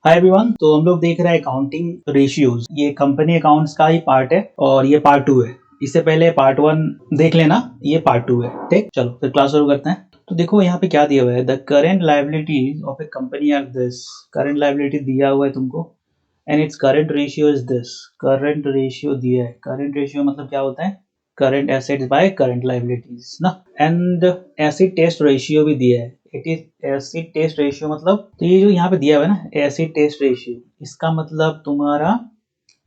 Hi everyone. तो हम लोग देख रहे हैं अकाउंटिंग रेशियोज। ये कंपनी अकाउंट्स का ही पार्ट है और ये पार्ट 2 है। इससे पहले पार्ट 1 देख लेना, ये पार्ट 2 है। ठीक, चलो फिर क्लास शुरू करते हैं। तो देखो यहाँ पे क्या दिया हुआ है, the current liabilities of a company are this. Current liability दिया हुआ है तुमको and it's current ratio is this. Current ratio दिया है। करंट रेशियो मतलब क्या होता है, current assets by current liabilities ना। एंड एसिड टेस्ट रेशियो भी दिया है। It is acid test ratio मतलब, तो ये जो यहाँ पे दिया हुआ है ना एसिड टेस्ट रेशियो, इसका मतलब तुम्हारा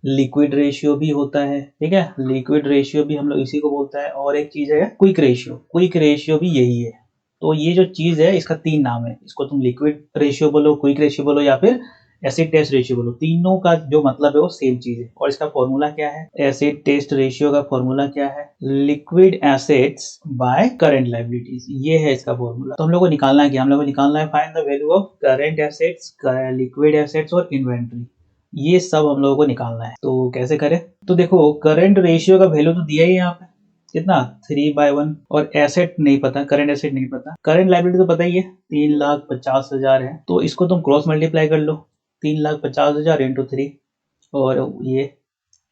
लिक्विड रेशियो भी होता है। ठीक है, लिक्विड रेशियो भी हम लोग इसी को बोलता है। और एक चीज है क्विक रेशियो। क्विक रेशियो भी यही है। तो ये जो चीज है इसका 3 नाम है। इसको तुम लिक्विड रेशियो बोलो, क्विक रेशियो बोलो या फिर एसिड टेस्ट रेशियो बोलो। तीनों का जो मतलब है वो सेम चीज है। और इसका फॉर्मूला क्या है, एसिड टेस्ट रेशियो का फॉर्मूला क्या है, liquid assets by current liabilities. ये है इसका फॉर्मूला। तो हम लोग को निकालना है, क्या हम लोग को निकालना है, find the value of current assets, liquid assets और इन्वेंट्री। ये सब हम लोगों को निकालना है। तो कैसे करें, तो देखो करंट रेशियो का वैल्यू तो दिया ही है यहाँ पे, कितना 3/1। और एसेट नहीं पता, करंट एसेट नहीं पता। करंट लायबिलिटी तो पता ही है 3,50,000 है। तो इसको तुम क्रॉस मल्टीप्लाई कर लो, 3,50,000 इंटू 3। और ये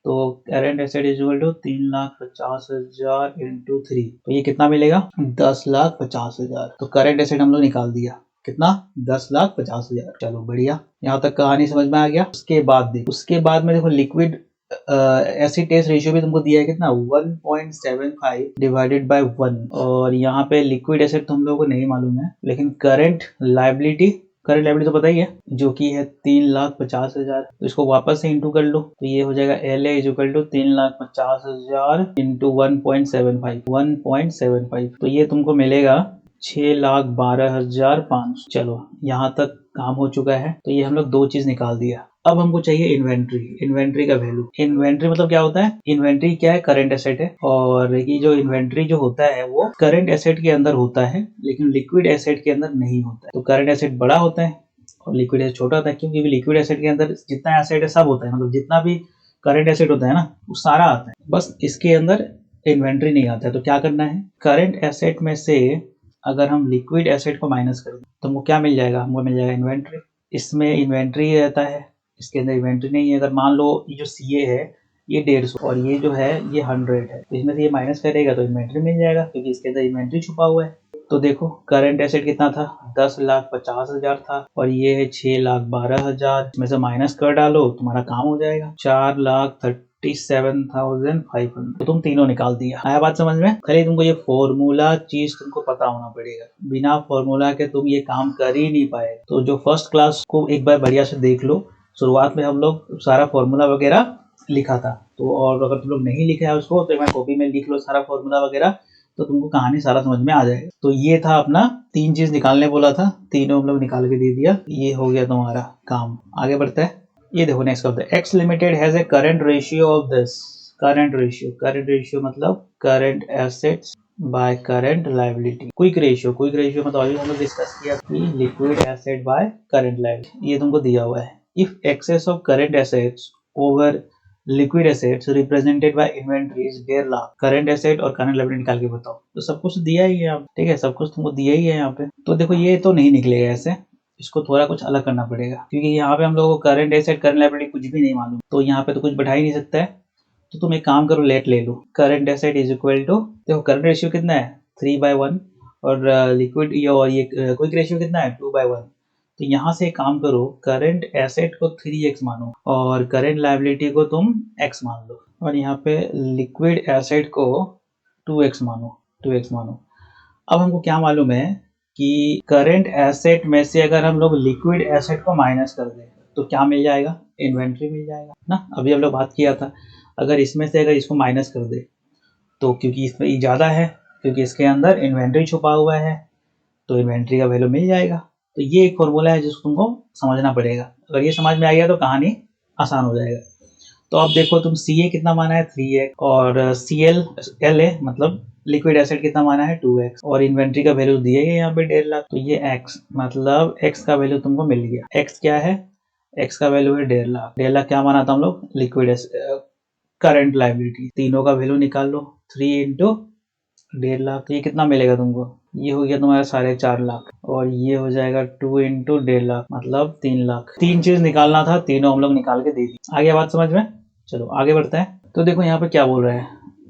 तो current asset is equal to 3,50,000 into 3। तो ये कितना मिलेगा, 10,50,000। तो करंट एसेट हम लोग निकाल दिया, कितना 10,50,000। चलो बढ़िया, यहाँ तक कहानी समझ में आ गया। उसके बाद देखो, उसके बाद में देखो लिक्विड एसिड टेस्ट रेशियो भी तुमको दिया है, कितना 1.75 डिवाइडेड बाय 1। और यहाँ पे लिक्विड एसिड तो हम लोगों को नहीं मालूम है, लेकिन करंट लायबिलिटी, करंट लायबिलिटी तो पता ही है जो कि है 3,50,000। तो इसको वापस से इंटू कर लो, तो ये हो जाएगा LA is equal to 3,50,000 into 1.75। तो ये तुमको मिलेगा 6,12,500। चलो यहाँ तक काम हो चुका है। तो ये हम लोग दो चीज निकाल दिया। अब हमको चाहिए इन्वेंट्री। इन्वेंट्री का वैल्यू, इन्वेंट्री मतलब क्या होता है, इन्वेंट्री क्या है, करंट एसेट है। और ये जो इन्वेंट्री जो होता है वो करंट एसेट के अंदर होता है, लेकिन लिक्विड एसेट के अंदर नहीं होता है। तो करंट एसेट बड़ा होता है और लिक्विड एसेट छोटा होता है, क्योंकि लिक्विड एसेट के अंदर जितना एसेट है सब होता है। मतलब जितना भी करंट एसेट होता है ना वो सारा आता है, बस इसके अंदर इन्वेंट्री नहीं आता है। तो क्या करना है, करंट एसेट में से अगर हम लिक्विड एसेट को माइनस करें तो हमको क्या मिल जाएगा, हमको मिल जाएगा इन्वेंट्री। इसमें इन्वेंट्री रहता है, इसके अंदर इन्वेंट्री नहीं है। अगर मान लो ये जो CA है ये 150 और ये जो है ये 100 है, तो इसमें से ये माइनस करेगा तो इन्वेंट्री मिल जाएगा, क्योंकि इसके अंदर इन्वेंट्री छुपा हुआ है। तो देखो करंट एसेट कितना था, 10,50,000 था और ये है 6,12,000। इसमें से माइनस कर डालो, तुम्हारा काम हो जाएगा 4,37,500। तो तुम तीनों निकाल दिया। आया बात समझ में। खाली तुमको ये फॉर्मूला चीज तुमको पता होना पड़ेगा, बिना फॉर्मूला के तुम ये काम कर ही नहीं पाए। तो जो फर्स्ट क्लास को एक बार बढ़िया से देख लो, शुरुआत में हम लोग सारा फॉर्मूला वगैरह लिखा था। तो और अगर तुम लोग नहीं लिखे है उसको तो मैं कॉपी में लिख लो सारा फॉर्मूला वगैरह, तो तुमको कहानी सारा समझ में आ जाएगा। तो ये था अपना 3 चीज निकालने बोला था, तीनों हम लोग निकाल के दे दिया। ये हो गया तुम्हारा काम। आगे बढ़ते हैं। ये देखो next of the X limited has a current ratio of this. Current ratio, current ratio मतलब current assets by current liability. Quick ratio, quick ratio मतलब अभी हम लोग डिस्कस किया कि liquid asset by current liability. ये तुमको दिया हुआ है। If excess of current assets over liquid assets represented by inventories 1.5 lakh. Current asset और करंट लायबिलिटी निकाल के बताओ। तो सब कुछ दिया ही है यहाँ पे, ठीक है, सब कुछ तुमको दिया ही है यहाँ पे। तो देखो ये तो नहीं निकलेगा ऐसे, इसको थोड़ा कुछ अलग करना पड़ेगा, क्योंकि यहाँ पे हम लोगों को करंट एसेट करंट लायबिलिटी कुछ भी नहीं मालूम, तो यहाँ पे तो कुछ बैठा ही नहीं सकता है। तो तुम एक काम करो, लेट ले लो। Current asset is equal to, देखो करंट रेशियो कितना है 3/1 और लिक्विड और ये क्विक रेशियो कितना है 2/1। तो यहाँ से काम करो, करंट एसेट को 3x मानो और करंट लायबिलिटी को तुम x मान लो, और यहाँ पे लिक्विड एसेट को 2x मानो, 2x मानो। अब हमको क्या मालूम है कि करंट एसेट में से अगर हम लोग लिक्विड एसेट को माइनस कर दें तो क्या मिल जाएगा, इन्वेंट्री मिल जाएगा ना। अभी हम लोग बात किया था, अगर इसमें से अगर इसको माइनस कर दे तो क्योंकि इसमें ये ज़्यादा है, क्योंकि इसके अंदर इन्वेंट्री छुपा हुआ है, तो इन्वेंट्री का वैल्यू मिल जाएगा। तो ये एक फॉर्मूला है जिसको तुमको समझना पड़ेगा। अगर ये समझ में आ गया तो कहानी आसान हो जाएगा। तो अब देखो तुम CA कितना माना है 3x और LA मतलब लिक्विड एसेट कितना माना है 2x और इन्वेंट्री का वैल्यू दिया है यहाँ पे 1.5 लाख। तो ये x मतलब x का वैल्यू तुमको मिल गया। x क्या है, x का वैल्यू है 1.5 लाख। 1.5 लाख क्या माना था हम लोग, लिक्विड करंट लायबिलिटी। तीनों का वैल्यू निकाल लो, 3 इंटू 1.5 लाख, ये कितना मिलेगा तुमको? ये हो गया तुम्हारा 4.5 लाख, और ये हो जाएगा 2 इंटू 1.5 लाख, मतलब 3 लाख। 3 चीज निकालना था, तीनों हम लोग निकाल के दे दी। आ गया बात समझ में? चलो आगे बढ़ते हैं। तो देखो यहाँ पे क्या बोल रहे हैं,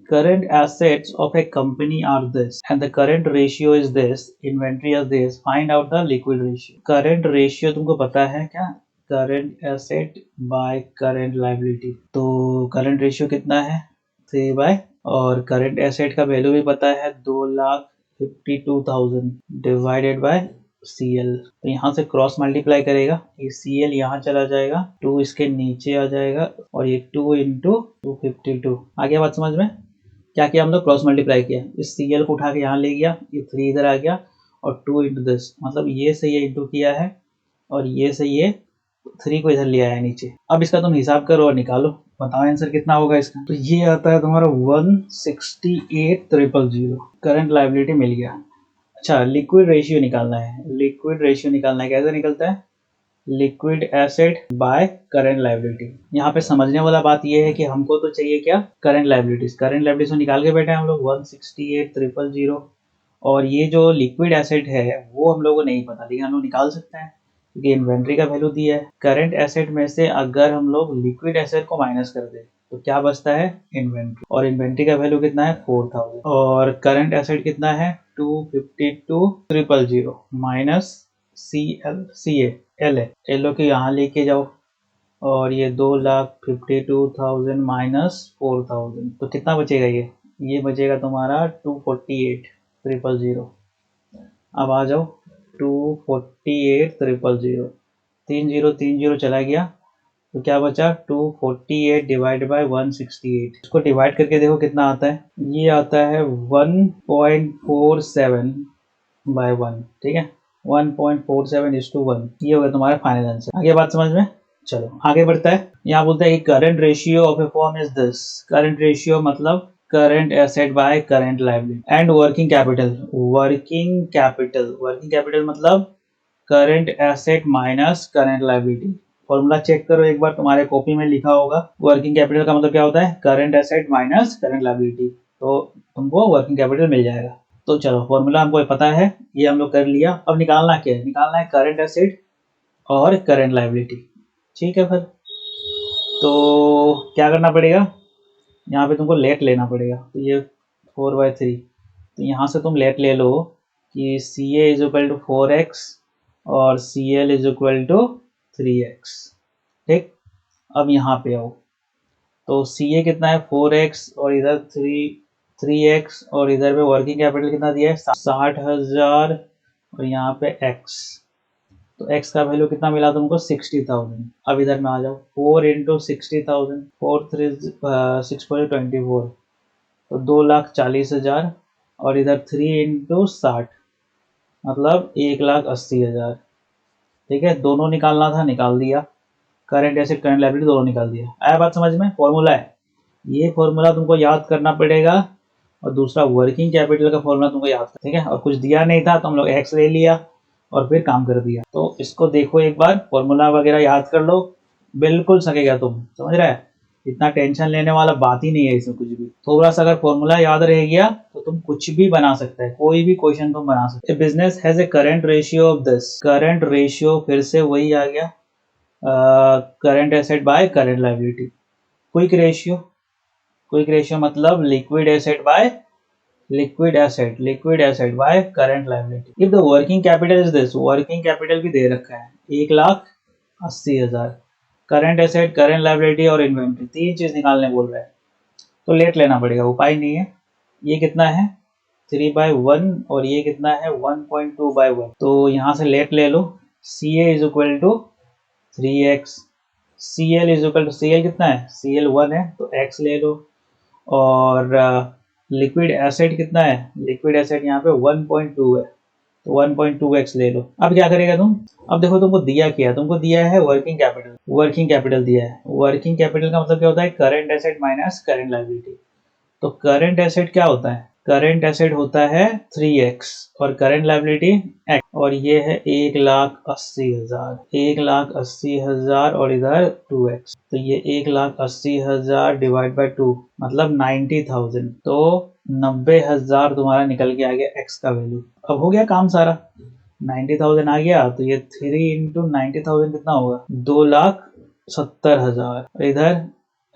current assets of a company are this and the current ratio is this, inventory is this, find out the liquid ratio। current ratio तुमको पता है क्या? current asset by current liability। तो current ratio कितना है? 3 और current asset का value भी पता है 2,52,000 डिवाइडेड बाय CL। तो यहाँ से क्रॉस मल्टीप्लाई करेगा, ये CL यहाँ चला जाएगा, 2 इसके नीचे आ जाएगा, और ये 2 इंटू 252। आ गया बात समझ में? क्या किया हम लोग? क्रॉस मल्टीप्लाई किया, इस CL को उठा के यहाँ ले गया, ये 3 इधर आ गया, और 2 इंटू दिस, मतलब ये से ये इंटू किया है, और ये से ये 3 को इधर ले आया नीचे। अब इसका तुम हिसाब करो और निकालो, बताओ आंसर कितना होगा इसका। तो ये आता है तुम्हारा 168,000। करंट लायबिलिटी मिल गया। अच्छा, लिक्विड रेशियो निकालना है। लिक्विड रेशियो निकालना है, कैसे निकलता है? Liquid asset by current liability. यहाँ पे समझने वाला बात ये है कि हमको तो चाहिए क्या? Current liabilities. करंट लायबिलिटीज में निकाल के बैठे हैं हम लोग 168,000, और ये जो लिक्विड एसेट है वो हम लोग को नहीं पता, लेकिन हम लोग निकाल सकते हैं क्योंकि इन्वेंट्री का वैल्यू दिया है। करंट एसेट में से अगर हम लोग लिक्विड एसेट को माइनस कर दे तो क्या बचता है? इन्वेंट्री, और इन्वेंट्री का वैल्यू कितना है? 4,000, और करंट एसेट कितना है? 252,000 माइनस एल है, एल को यहाँ लेके जाओ, और ये 2,52,000 माइनस 4,000, तो कितना बचेगा? ये बचेगा तुम्हारा 248,000। अब आ जाओ 248,000, 3030 चला गया, तो क्या बचा? 248 डिवाइड बाय 168। इसको डिवाइड करके देखो कितना आता है। ये आता है 1.47 बाय 1, ठीक है, 1.47:1। ये होगा तुम्हारा फाइनल आंसर। आगे बात समझ में? चलो आगे बढ़ता है। यहाँ बोलता है कि current ratio of a firm is this. Current ratio मतलब current asset by current liability, and working capital. Working capital मतलब current asset minus current liability. Formula check करो एक बार, तुम्हारे कॉपी में लिखा होगा। वर्किंग कैपिटल का मतलब क्या होता है? Current asset minus current liability, तो तुमको वर्किंग कैपिटल मिल जाएगा। तो चलो फॉर्मूला हमको पता है, ये हम लोग कर लिया। अब निकालना क्या है? निकालना है करंट एसेट और करंट लायबिलिटी, ठीक है। फिर तो क्या करना पड़ेगा? यहाँ पे तुमको लेट लेना पड़ेगा। तो ये 4/3, तो यहाँ से तुम लेट ले लो कि CA is equal to 4x और CL is equal to 3x, ठीक। अब यहाँ पे आओ, तो CA कितना है? 4x, और इधर 3x, और इधर पे वर्किंग कैपिटल कितना दिया है? 60,000, और यहाँ पे x, तो x का वैल्यू कितना मिला तुमको? 60,000। अब इधर में आ जाओ, 4 इंटू 60,000, 6/24, तो 2,40,000, और इधर 3 इंटू 60, मतलब 1,80,000, ठीक है। दोनों निकालना था, निकाल दिया। करंट एसेट करंट लायबिलिटी दोनों निकाल दिया। आया बात समझ में? फॉर्मूला है ये, फॉर्मूला तुमको याद करना पड़ेगा, और दूसरा वर्किंग कैपिटल का फॉर्मूला तुमको याद कर, ठीक है। और कुछ दिया नहीं था तो हम लोग एक्स ले लिया और फिर काम कर दिया। तो इसको देखो एक बार, फॉर्मूला वगैरह याद कर लो, बिल्कुल सकेगा तुम, समझ रहे हैं? इतना टेंशन लेने वाला बात ही नहीं है इसमें कुछ भी। थोड़ा सा अगर फॉर्मूला याद रह गया तो तुम कुछ भी बना सकते हैं, कोई भी क्वेश्चन तुम बना सकते हैं। Business has a current ratio of this. Current ratio फिर से वही आ गया, current asset by current liability. Quick ratio मतलब liquid asset by liquid asset by current liability. If the working capital is this, working capital भी दे रखा है 1,80,000। करंट एसेट, करंट लायबिलिटी और इन्वेंट्री, 3 चीज निकालने बोल रहा है, तो लेट लेना पड़ेगा, उपाय नहीं है। ये कितना है? 3/1, और ये कितना है? 1.2/1, तो यहाँ से लेट ले लो। CA is equal to 3x, CL is equal to, CL कितना है? CL 1 है, तो x ले लो। और लिक्विड एसेट कितना है? लिक्विड एसेट यहाँ पे 1.2 है, तो 1.2x ले लो। अब क्या करेगा तुम? अब देखो तुमको दिया क्या? तुमको दिया है वर्किंग कैपिटल। वर्किंग कैपिटल दिया है। वर्किंग कैपिटल का मतलब क्या होता है? Current asset minus current liability. तो करंट एसेट क्या होता है? करंट एसेट होता है 3x, और करंट लायबिलिटी x, और ये है 1,80,000। 1,80,000 और इधर 2x, तो ये 1,80,000 डिवाइड बाय 2 मतलब 90,000। तो 90,000 तुम्हारा निकल के आ गया एक्स का वैल्यू। अब हो गया काम सारा, 90,000 आ गया तो ये 3 इंटू 90,000 कितना होगा, 2,70,000। इधर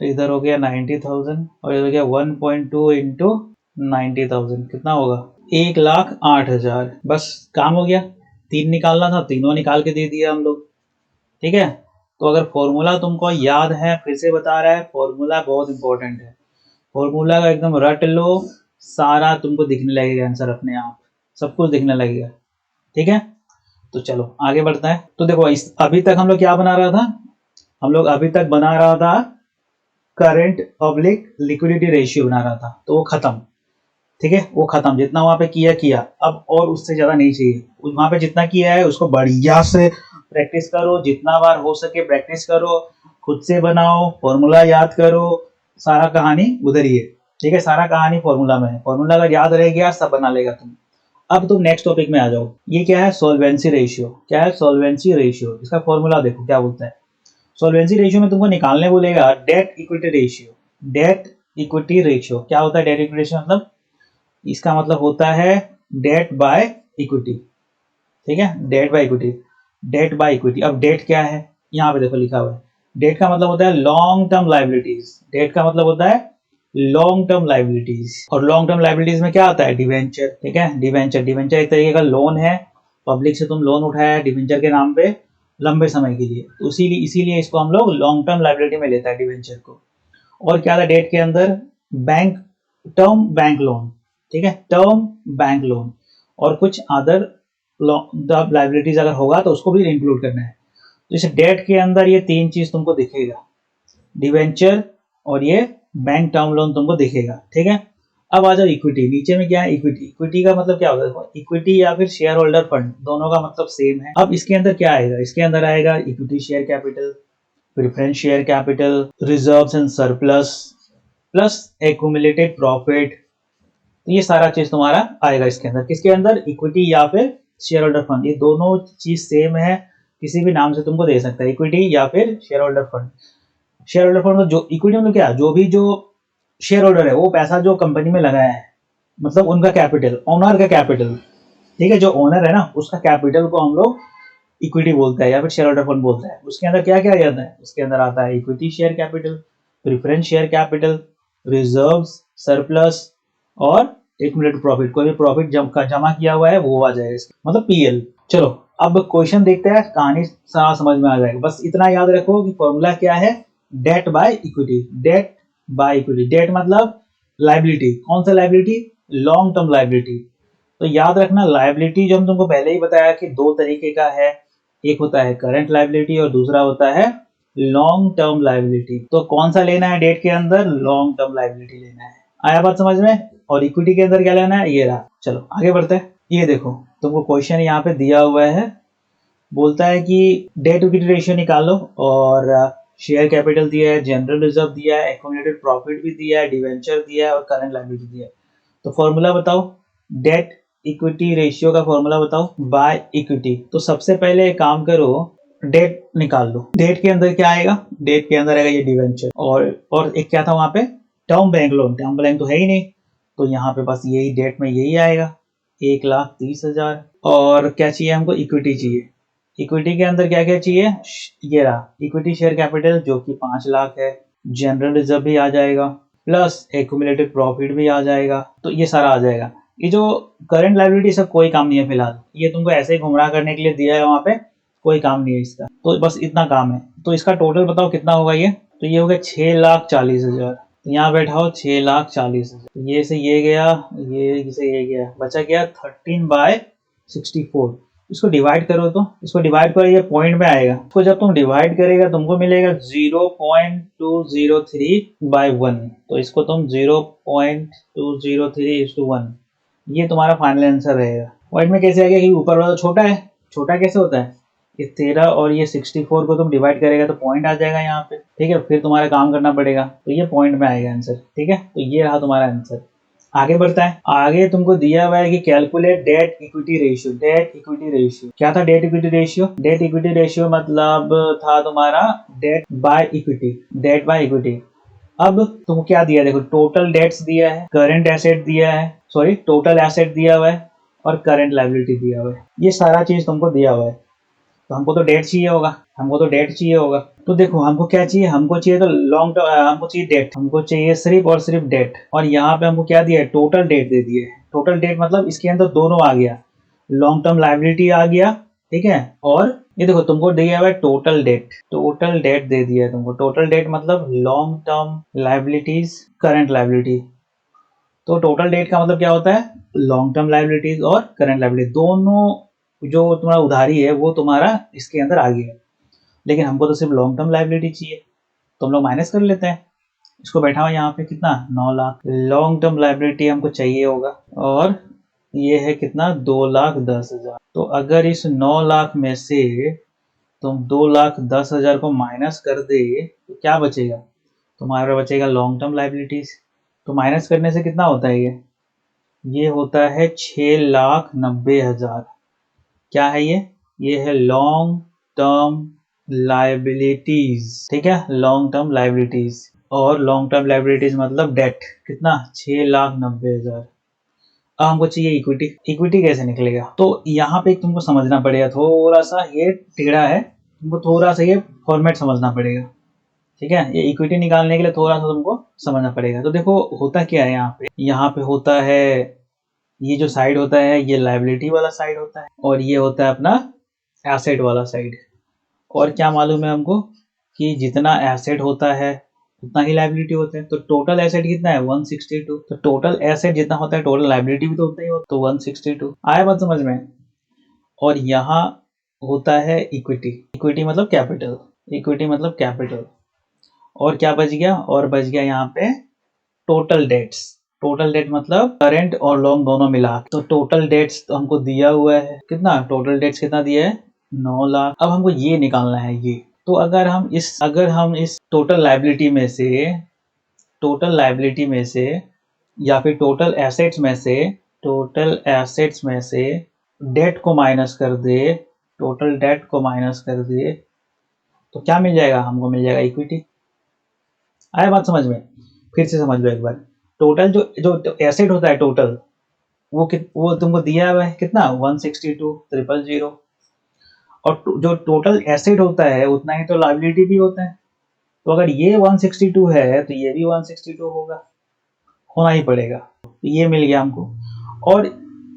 इधर हो गया 90,000 और इधर हो गया 1.2 इंटू 90,000 कितना होगा, 1,08,000। बस काम हो गया। 3 निकालना था, तीनों निकाल के दे दिया हम लोग। ठीक है, तो अगर फॉर्मूला तुमको याद है, फिर से बता रहा है, फॉर्मूला बहुत इंपॉर्टेंट है। फॉर्मूला का एकदम रट लो, सारा तुमको दिखने लगेगा आंसर अपने आप, सब कुछ दिखने लगेगा। ठीक है, तो चलो आगे बढ़ता है। तो देखो इस अभी तक हम लोग क्या बना रहा था, हम लोग अभी तक बना रहा था करंट पब्लिक लिक्विडिटी रेशियो बना रहा था, तो वो खत्म। ठीक है, वो खत्म, जितना वहां पे किया किया, अब और उससे ज्यादा नहीं चाहिए। वहां पे जितना किया है उसको बढ़िया से प्रैक्टिस करो, जितना बार हो सके प्रैक्टिस करो, खुद से बनाओ, फॉर्मूला याद करो, सारा कहानी उधर ही है। ठीक है, सारा कहानी फॉर्मूला में है, फॉर्मूला अगर याद रह गया सब बना लेगा तुम। अब तुम नेक्स्ट टॉपिक में आ जाओ। ये क्या है, सॉल्वेंसी रेशियो। क्या है सॉल्वेंसी रेशियो, इसका फॉर्मूला देखो क्या बोलता है। सॉल्वेंसी रेशियो में तुमको निकालने बोलेगा date equity ratio. Debt equity ratio क्या होता है, डेट इक्विटी रेशियो मतलब, इसका मतलब होता है डेट बाय इक्विटी। ठीक है, debt by equity, debt by equity. अब डेट क्या है, यहाँ पे देखो लिखा हुआ है, डेट का मतलब होता है लॉन्ग टर्म लाइबिलिटीज। डेट का मतलब होता है लॉन्ग टर्म लाइबिलिटीज, और लॉन्ग टर्म लाइबिलिटीज में क्या आता है, डिवेंचर। ठीक है, डिवेंचर, डिवेंचर एक तरीके का लोन है, पब्लिक से तुम लोन उठाया है डिवेंचर के नाम पे लंबे समय के लिए, तो इसीलिए इसको हम लोग लॉन्ग टर्म लाइबिलिटी में लेता है डिवेंचर को। और क्या था डेट के अंदर, बैंक, टर्म बैंक लोन। ठीक है, टर्म बैंक लोन, और कुछ अदर लाइबिलिटीज अगर होगा तो उसको भी इंक्लूड करना है। तो इस डेट के अंदर ये तीन चीज तुमको दिखेगा, डिवेंचर और ये बैंक टर्म लोन तुमको दिखेगा। ठीक है, अब आ जाओ इक्विटी। नीचे में क्या है, इक्विटी। इक्विटी का मतलब क्या होता है, इक्विटी या फिर शेयर होल्डर फंड, दोनों का मतलब सेम है। अब इसके अंदर क्या आएगा, इसके अंदर आएगा equity share capital, preference share capital, reserves and surplus, plus accumulated profit. तो ये सारा चीज तुम्हारा आएगा इसके अंदर। किसके अंदर, इक्विटी या फिर शेयर होल्डर फंड, ये दोनों चीज सेम है, किसी भी नाम से तुमको दे सकता है, इक्विटी या फिर share holder fund. Share holder fund में जो इक्विटी मतलब क्या, जो भी जो शेयर होल्डर है वो पैसा जो कंपनी में लगाया है, मतलब उनका कैपिटल, ओनर का कैपिटल। ठीक है, जो ओनर है ना उसका कैपिटल को हम लोग इक्विटी बोलते हैं या फिर शेयर होल्डर फंड बोलते हैं। उसके अंदर क्या क्या आ जाता है, उसके अंदर आता है equity share capital, preference share capital, reserves, surplus और एक्यूमुलेटेड प्रॉफिट। कोई भी प्रॉफिट जमा किया हुआ है वो आ जाएगा इसका, मतलब पीएल। चलो अब क्वेश्चन देखते हैं, कहानी सारा समझ में आ जाएगा। बस इतना याद रखो कि फॉर्मूला क्या है, debt by equity. Debt by equity, debt मतलब लाइबिलिटी, कौन सा लाइबिलिटी, लॉन्ग टर्म लाइबिलिटी। तो याद रखना लाइबिलिटी जो हम तुमको पहले ही बताया कि दो तरीके का है, एक होता है करंट लाइबिलिटी और दूसरा होता है लॉन्ग टर्म लाइबिलिटी। तो कौन सा लेना है डेट के अंदर, लॉन्ग टर्म लाइबिलिटी लेना है। आया बात समझ में। और इक्विटी के अंदर क्या लेना है, ये रहा। चलो आगे बढ़ते हैं। ये देखो तुमको क्वेश्चन यहाँ पे दिया हुआ है, बोलता है कि डेट इक्विटी रेशियो निकालो, और शेयर कैपिटल दिया है, जनरल रिजर्व दिया है, एक्यूमुलेटेड प्रॉफिट भी दिया है, डिवेंचर दिया है और करंट लायबिलिटी दिया है। तो फॉर्मूला बताओ, डेट इक्विटी रेशियो का फॉर्मूला बताओ बाय इक्विटी। तो सबसे पहले एक काम करो, डेट निकाल लो। डेट के अंदर क्या आएगा, डेट के अंदर आएगा ये डिवेंचर, और एक क्या था वहां पे, term bank loan. Term bank तो है ही नहीं, तो यहाँ पे बस यही डेट में यही आएगा, 1,30,000। और क्या चाहिए हमको, इक्विटी चाहिए। इक्विटी के अंदर क्या क्या चाहिए, ये रहा इक्विटी शेयर कैपिटल जो कि 5 लाख है, जनरल रिजर्व भी आ जाएगा, प्लस एक्यूमुलेटेड प्रॉफिट भी आ जाएगा। तो ये सारा आ जाएगा। ये जो करंट लायबिलिटी सब कोई काम नहीं है फिलहाल, ये तुमको ऐसे ही गुमराह करने के लिए दिया है, वहां पे कोई काम नहीं है इसका, तो बस इतना काम है। तो इसका टोटल बताओ कितना होगा ये, तो ये हो गया 6,40,000। तो यहाँ बैठाओ 6,40,000, ये से ये गया, ये से ये गया, बचा गया 13/64। इसको डिवाइड करो, तो इसको डिवाइड करो, ये पॉइंट में आएगा। इसको जब तुम डिवाइड करेगा तुमको मिलेगा 0.203/1। तो इसको तुम 0.203:1, ये तुम्हारा फाइनल आंसर रहेगा। पॉइंट में कैसे आ गया, कि ऊपर वाला छोटा है, छोटा कैसे होता है, ये 13 और ये 64 को तुम डिवाइड करेगा तो पॉइंट आ जाएगा यहाँ पे। ठीक है, फिर तुम्हारा काम करना पड़ेगा, तो ये पॉइंट में आएगा आंसर। ठीक है, तो ये रहा तुम्हारा आंसर। आगे बढ़ता है। आगे तुमको दिया हुआ है कि calculate debt equity ratio. Debt equity ratio क्या था, debt equity ratio, debt equity ratio मतलब था तुम्हारा debt by equity. Debt by equity, अब तुमको क्या दिया है, देखो टोटल डेट्स दिया है, करंट एसेट दिया है, सॉरी टोटल एसेट दिया हुआ है और करंट लायबिलिटी दिया हुआ है। ये सारा चीज तुमको दिया हुआ है। तो हमको तो डेट चाहिए होगा, हमको तो डेट चाहिए होगा। तो देखो हमको क्या चाहिए, हमको चाहिए तो लॉन्ग टर्म, हमको चाहिए डेट, हमको चाहिए सिर्फ और सिर्फ डेट। और यहाँ पे हमको क्या दिया है, टोटल डेट दे दिए। टोटल डेट मतलब इसके अंदर दोनों आ गया, लॉन्ग टर्म लायबिलिटी आ गया, ठीक है। और ये देखो तुमको दिया हुआ है टोटल डेट, टोटल डेट दे दिया है तुमको। टोटल डेट मतलब long term liabilities, current liability. तो टोटल डेट का मतलब क्या होता है, लॉन्ग टर्म लायबिलिटीज और करंट लायबिलिटी दोनों जो तुम्हारा उधारी है वो तुम्हारा इसके अंदर आ गया है। लेकिन हमको तो सिर्फ लॉन्ग टर्म लायबिलिटी चाहिए, तो हम लोग माइनस कर लेते हैं। इसको बैठा हुआ यहाँ पे कितना, 9 लाख लॉन्ग टर्म लायबिलिटी हमको चाहिए होगा। और ये है कितना, 2,10,000। तो अगर इस 9 लाख में से तुम 2,10,000 को माइनस कर दे तो क्या बचेगा, तुम्हारा बचेगा लॉन्ग टर्म लायबिलिटीज। तो माइनस करने से कितना होता है ये होता है 6,90,000। क्या है ये है लॉन्ग टर्म लायबिलिटीज, ठीक है, लॉन्ग टर्म लायबिलिटीज। और लॉन्ग टर्म लायबिलिटीज मतलब डेट कितना, 6,90,000। अब हमको चाहिए इक्विटी। इक्विटी कैसे निकलेगा, तो यहाँ पे तुमको समझना पड़ेगा, थोड़ा सा ये टेढ़ा है, तुमको थोड़ा सा ये फॉर्मेट समझना पड़ेगा, ठीक है। ये इक्विटी निकालने के लिए थोड़ा सा तुमको समझना पड़ेगा। तो देखो होता क्या है यहाँ पे होता है, ये जो साइड होता है ये लायबिलिटी वाला साइड होता है और ये होता है अपना एसेट वाला साइड। और क्या मालूम है हमको कि जितना एसेट होता है उतना ही लायबिलिटी होता है। तो टोटल एसेट कितना है, 162। तो टोटल एसेट जितना होता है टोटल लायबिलिटी भी तो उतना ही होता है, तो 162 आया बात समझ में। और यहाँ होता है इक्विटी। इक्विटी मतलब कैपिटल, इक्विटी मतलब कैपिटल। और क्या बच गया, और बच गया यहाँ पे टोटल डेट्स। टोटल डेट मतलब करंट और लॉन्ग दोनों मिला। तो टोटल डेट्स तो हमको दिया हुआ है कितना, टोटल डेट्स कितना दिया है, 9 लाख। अब हमको ये निकालना है ये। तो अगर हम इस टोटल लायबिलिटी में से, टोटल लायबिलिटी में से या फिर टोटल एसेट्स में से, टोटल एसेट्स में से डेट को माइनस कर दे, टोटल डेट को माइनस कर दे, तो क्या मिल जाएगा, हमको मिल जाएगा इक्विटी। आया बात समझ में, फिर से समझ लो एक बार। टोटल जो जो एसेट होता है टोटल, वो तुमको दिया हुआ है कितना, 162,000। और जो टोटल एसेट होता है उतना ही तो लायबिलिटी भी होता है। तो अगर ये 162 है तो ये भी 162 होगा, होना ही पड़ेगा। तो ये मिल गया हमको। और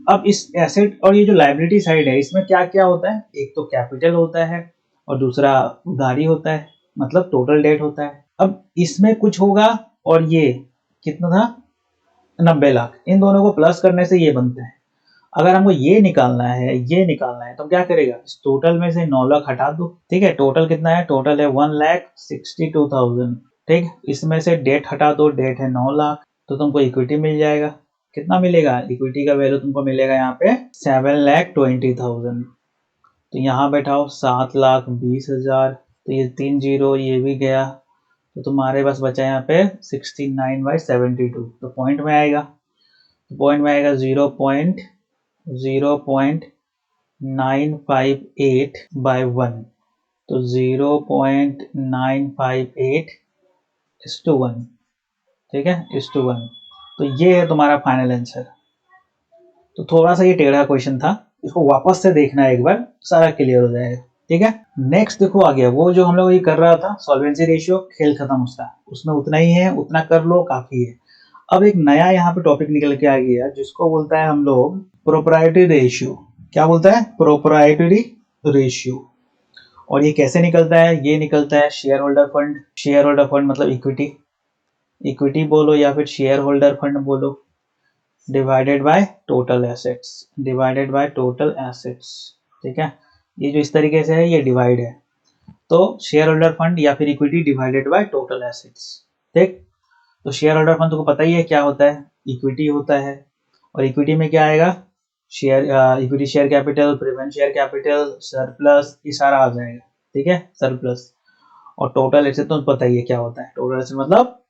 अब इस एसेट और ये जो लायबिलिटी साइड है इसमें क्या क्या होता है, एक तो कैपिटल होता है और दूसरा उधारी होता है, मतलब टोटल डेट होता है। अब इसमें कुछ होगा और ये कितना था, 90 लाख। इन दोनों को प्लस करने से ये बनता है। अगर हमको ये निकालना है, ये निकालना है तो क्या करेगा, इस टोटल में से 9 लाख हटा दो, ठीक है। टोटल कितना है, टोटल है 1,62,000, ठीक। इसमें से डेट हटा दो, डेट है 9 लाख, तो तुमको इक्विटी मिल जाएगा। कितना मिलेगा, इक्विटी का वैल्यू तुमको मिलेगा यहाँ पे 7,20,000। तो यहाँ बैठाओ 7,20,000। तो ये 3 जीरो ये भी गया, तो तुम्हारे पास बचा यहाँ पे 69/72। तो पॉइंट में आएगा, तो पॉइंट में आएगा 0.958/1। तो 0.958:1, ठीक है, (1). तो ये है तुम्हारा फाइनल आंसर। तो थोड़ा सा ये टेढ़ा क्वेश्चन था, इसको वापस से देखना एक बार, सारा क्लियर हो जाएगा, ठीक है। नेक्स्ट देखो आ गया वो जो हम लोग ये कर रहा था, सॉल्वेंसी रेशियो, खेल खत्म उसका, उसमें उतना ही है, उतना कर लो काफी है। अब एक नया यहाँ पे टॉपिक निकल के आ गया जिसको बोलता है हम लोग प्रोप्राइटरी रेशियो। क्या बोलता है, प्रोप्राइटरी रेशियो। और ये कैसे निकलता है, ये निकलता है share holder fund. Share holder fund मतलब इक्विटी, इक्विटी बोलो या फिर शेयर होल्डर फंड बोलो, divided by total assets, divided by total assets, ठीक है। ये जो इस तरीके से है ये डिवाइड है। तो शेयर होल्डर फंड या फिर equity divided by total assets, ठीक। तो शेयर होल्डर फंड तुमको पता ही है क्या होता है, इक्विटी होता है। और इक्विटी में क्या आएगा, share, equity share capital, preference share capital, surplus, ये सारा आ जाएगा, ठीक है, सरप्लस। और टोटल एसेट तो पता ही है क्या होता है, टोटल एसेट मतलब,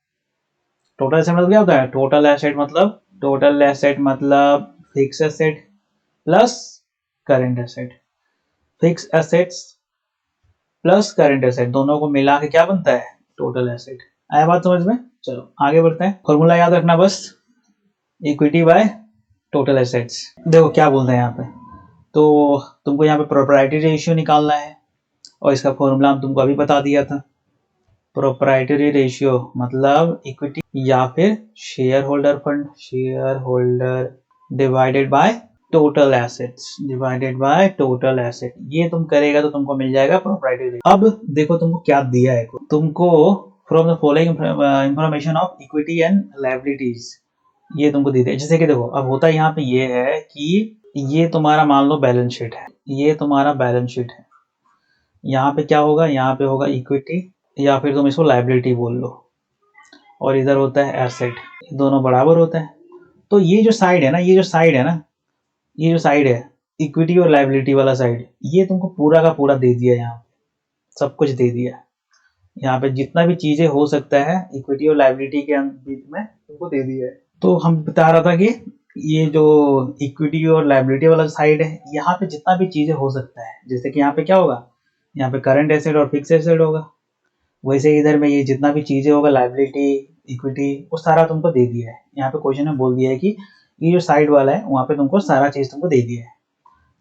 टोटल एसेट मतलब क्या होता है, टोटल एसेट मतलब, टोटल एसेट मतलब fix asset plus current asset, fix assets plus current asset दोनों को मिला के क्या बनता है, टोटल एसेट। आया बात समझ में। चलो आगे बढ़ते हैं। फॉर्मूला याद रखना बस, इक्विटी बाय टोटल एसेट्स। देखो क्या बोलते हैं यहाँ पे, तो तुमको यहाँ पे प्रोप्राइटरी रेशियो निकालना है और इसका फॉर्मूला हम तुमको अभी बता दिया था। प्रोप्राइटरी रेशियो मतलब इक्विटी या फिर share holder fund, share holder divided by total assets, divided by total asset. ये तुम करेगा तो तुमको मिल जाएगा प्रोप्राइटरी रेशियो। अब देखो तुमको क्या दिया है, तुमको from the following information of equity and liabilities, ये तुमको दे दिया। जैसे कि देखो अब होता यहाँ पे ये है कि ये तुम्हारा मान लो बैलेंस शीट है, ये तुम्हारा बैलेंस शीट है। यहाँ पे क्या होगा, यहाँ पे होगा इक्विटी या फिर तुम इसको लायबिलिटी बोल लो, और इधर होता है एसेट, दोनों बराबर होता है। तो ये जो साइड है ना, ये जो साइड है ना, ये जो साइड है इक्विटी और लायबिलिटी वाला साइड, ये तुमको पूरा का पूरा दे दिया, यहाँ सब कुछ दे दिया। यहाँ पे जितना भी चीजें हो सकता है इक्विटी और लायबिलिटी के बीच में तुमको दे दिया है। तो हम बता रहा था कि ये जो इक्विटी और लायबिलिटी वाला साइड है, यहाँ पे जितना भी चीजें हो सकता है, जैसे कि यहाँ पे क्या होगा, यहाँ पे करंट एसेट और फिक्स एसेट होगा, वैसे इधर में ये जितना भी चीजें होगा लायबिलिटी इक्विटी वो सारा तुमको दे दिया है। यहाँ पे क्वेश्चन में बोल दिया है कि ये जो साइड वाला है वहां पे तुमको सारा चीज तुमको दे दिया है।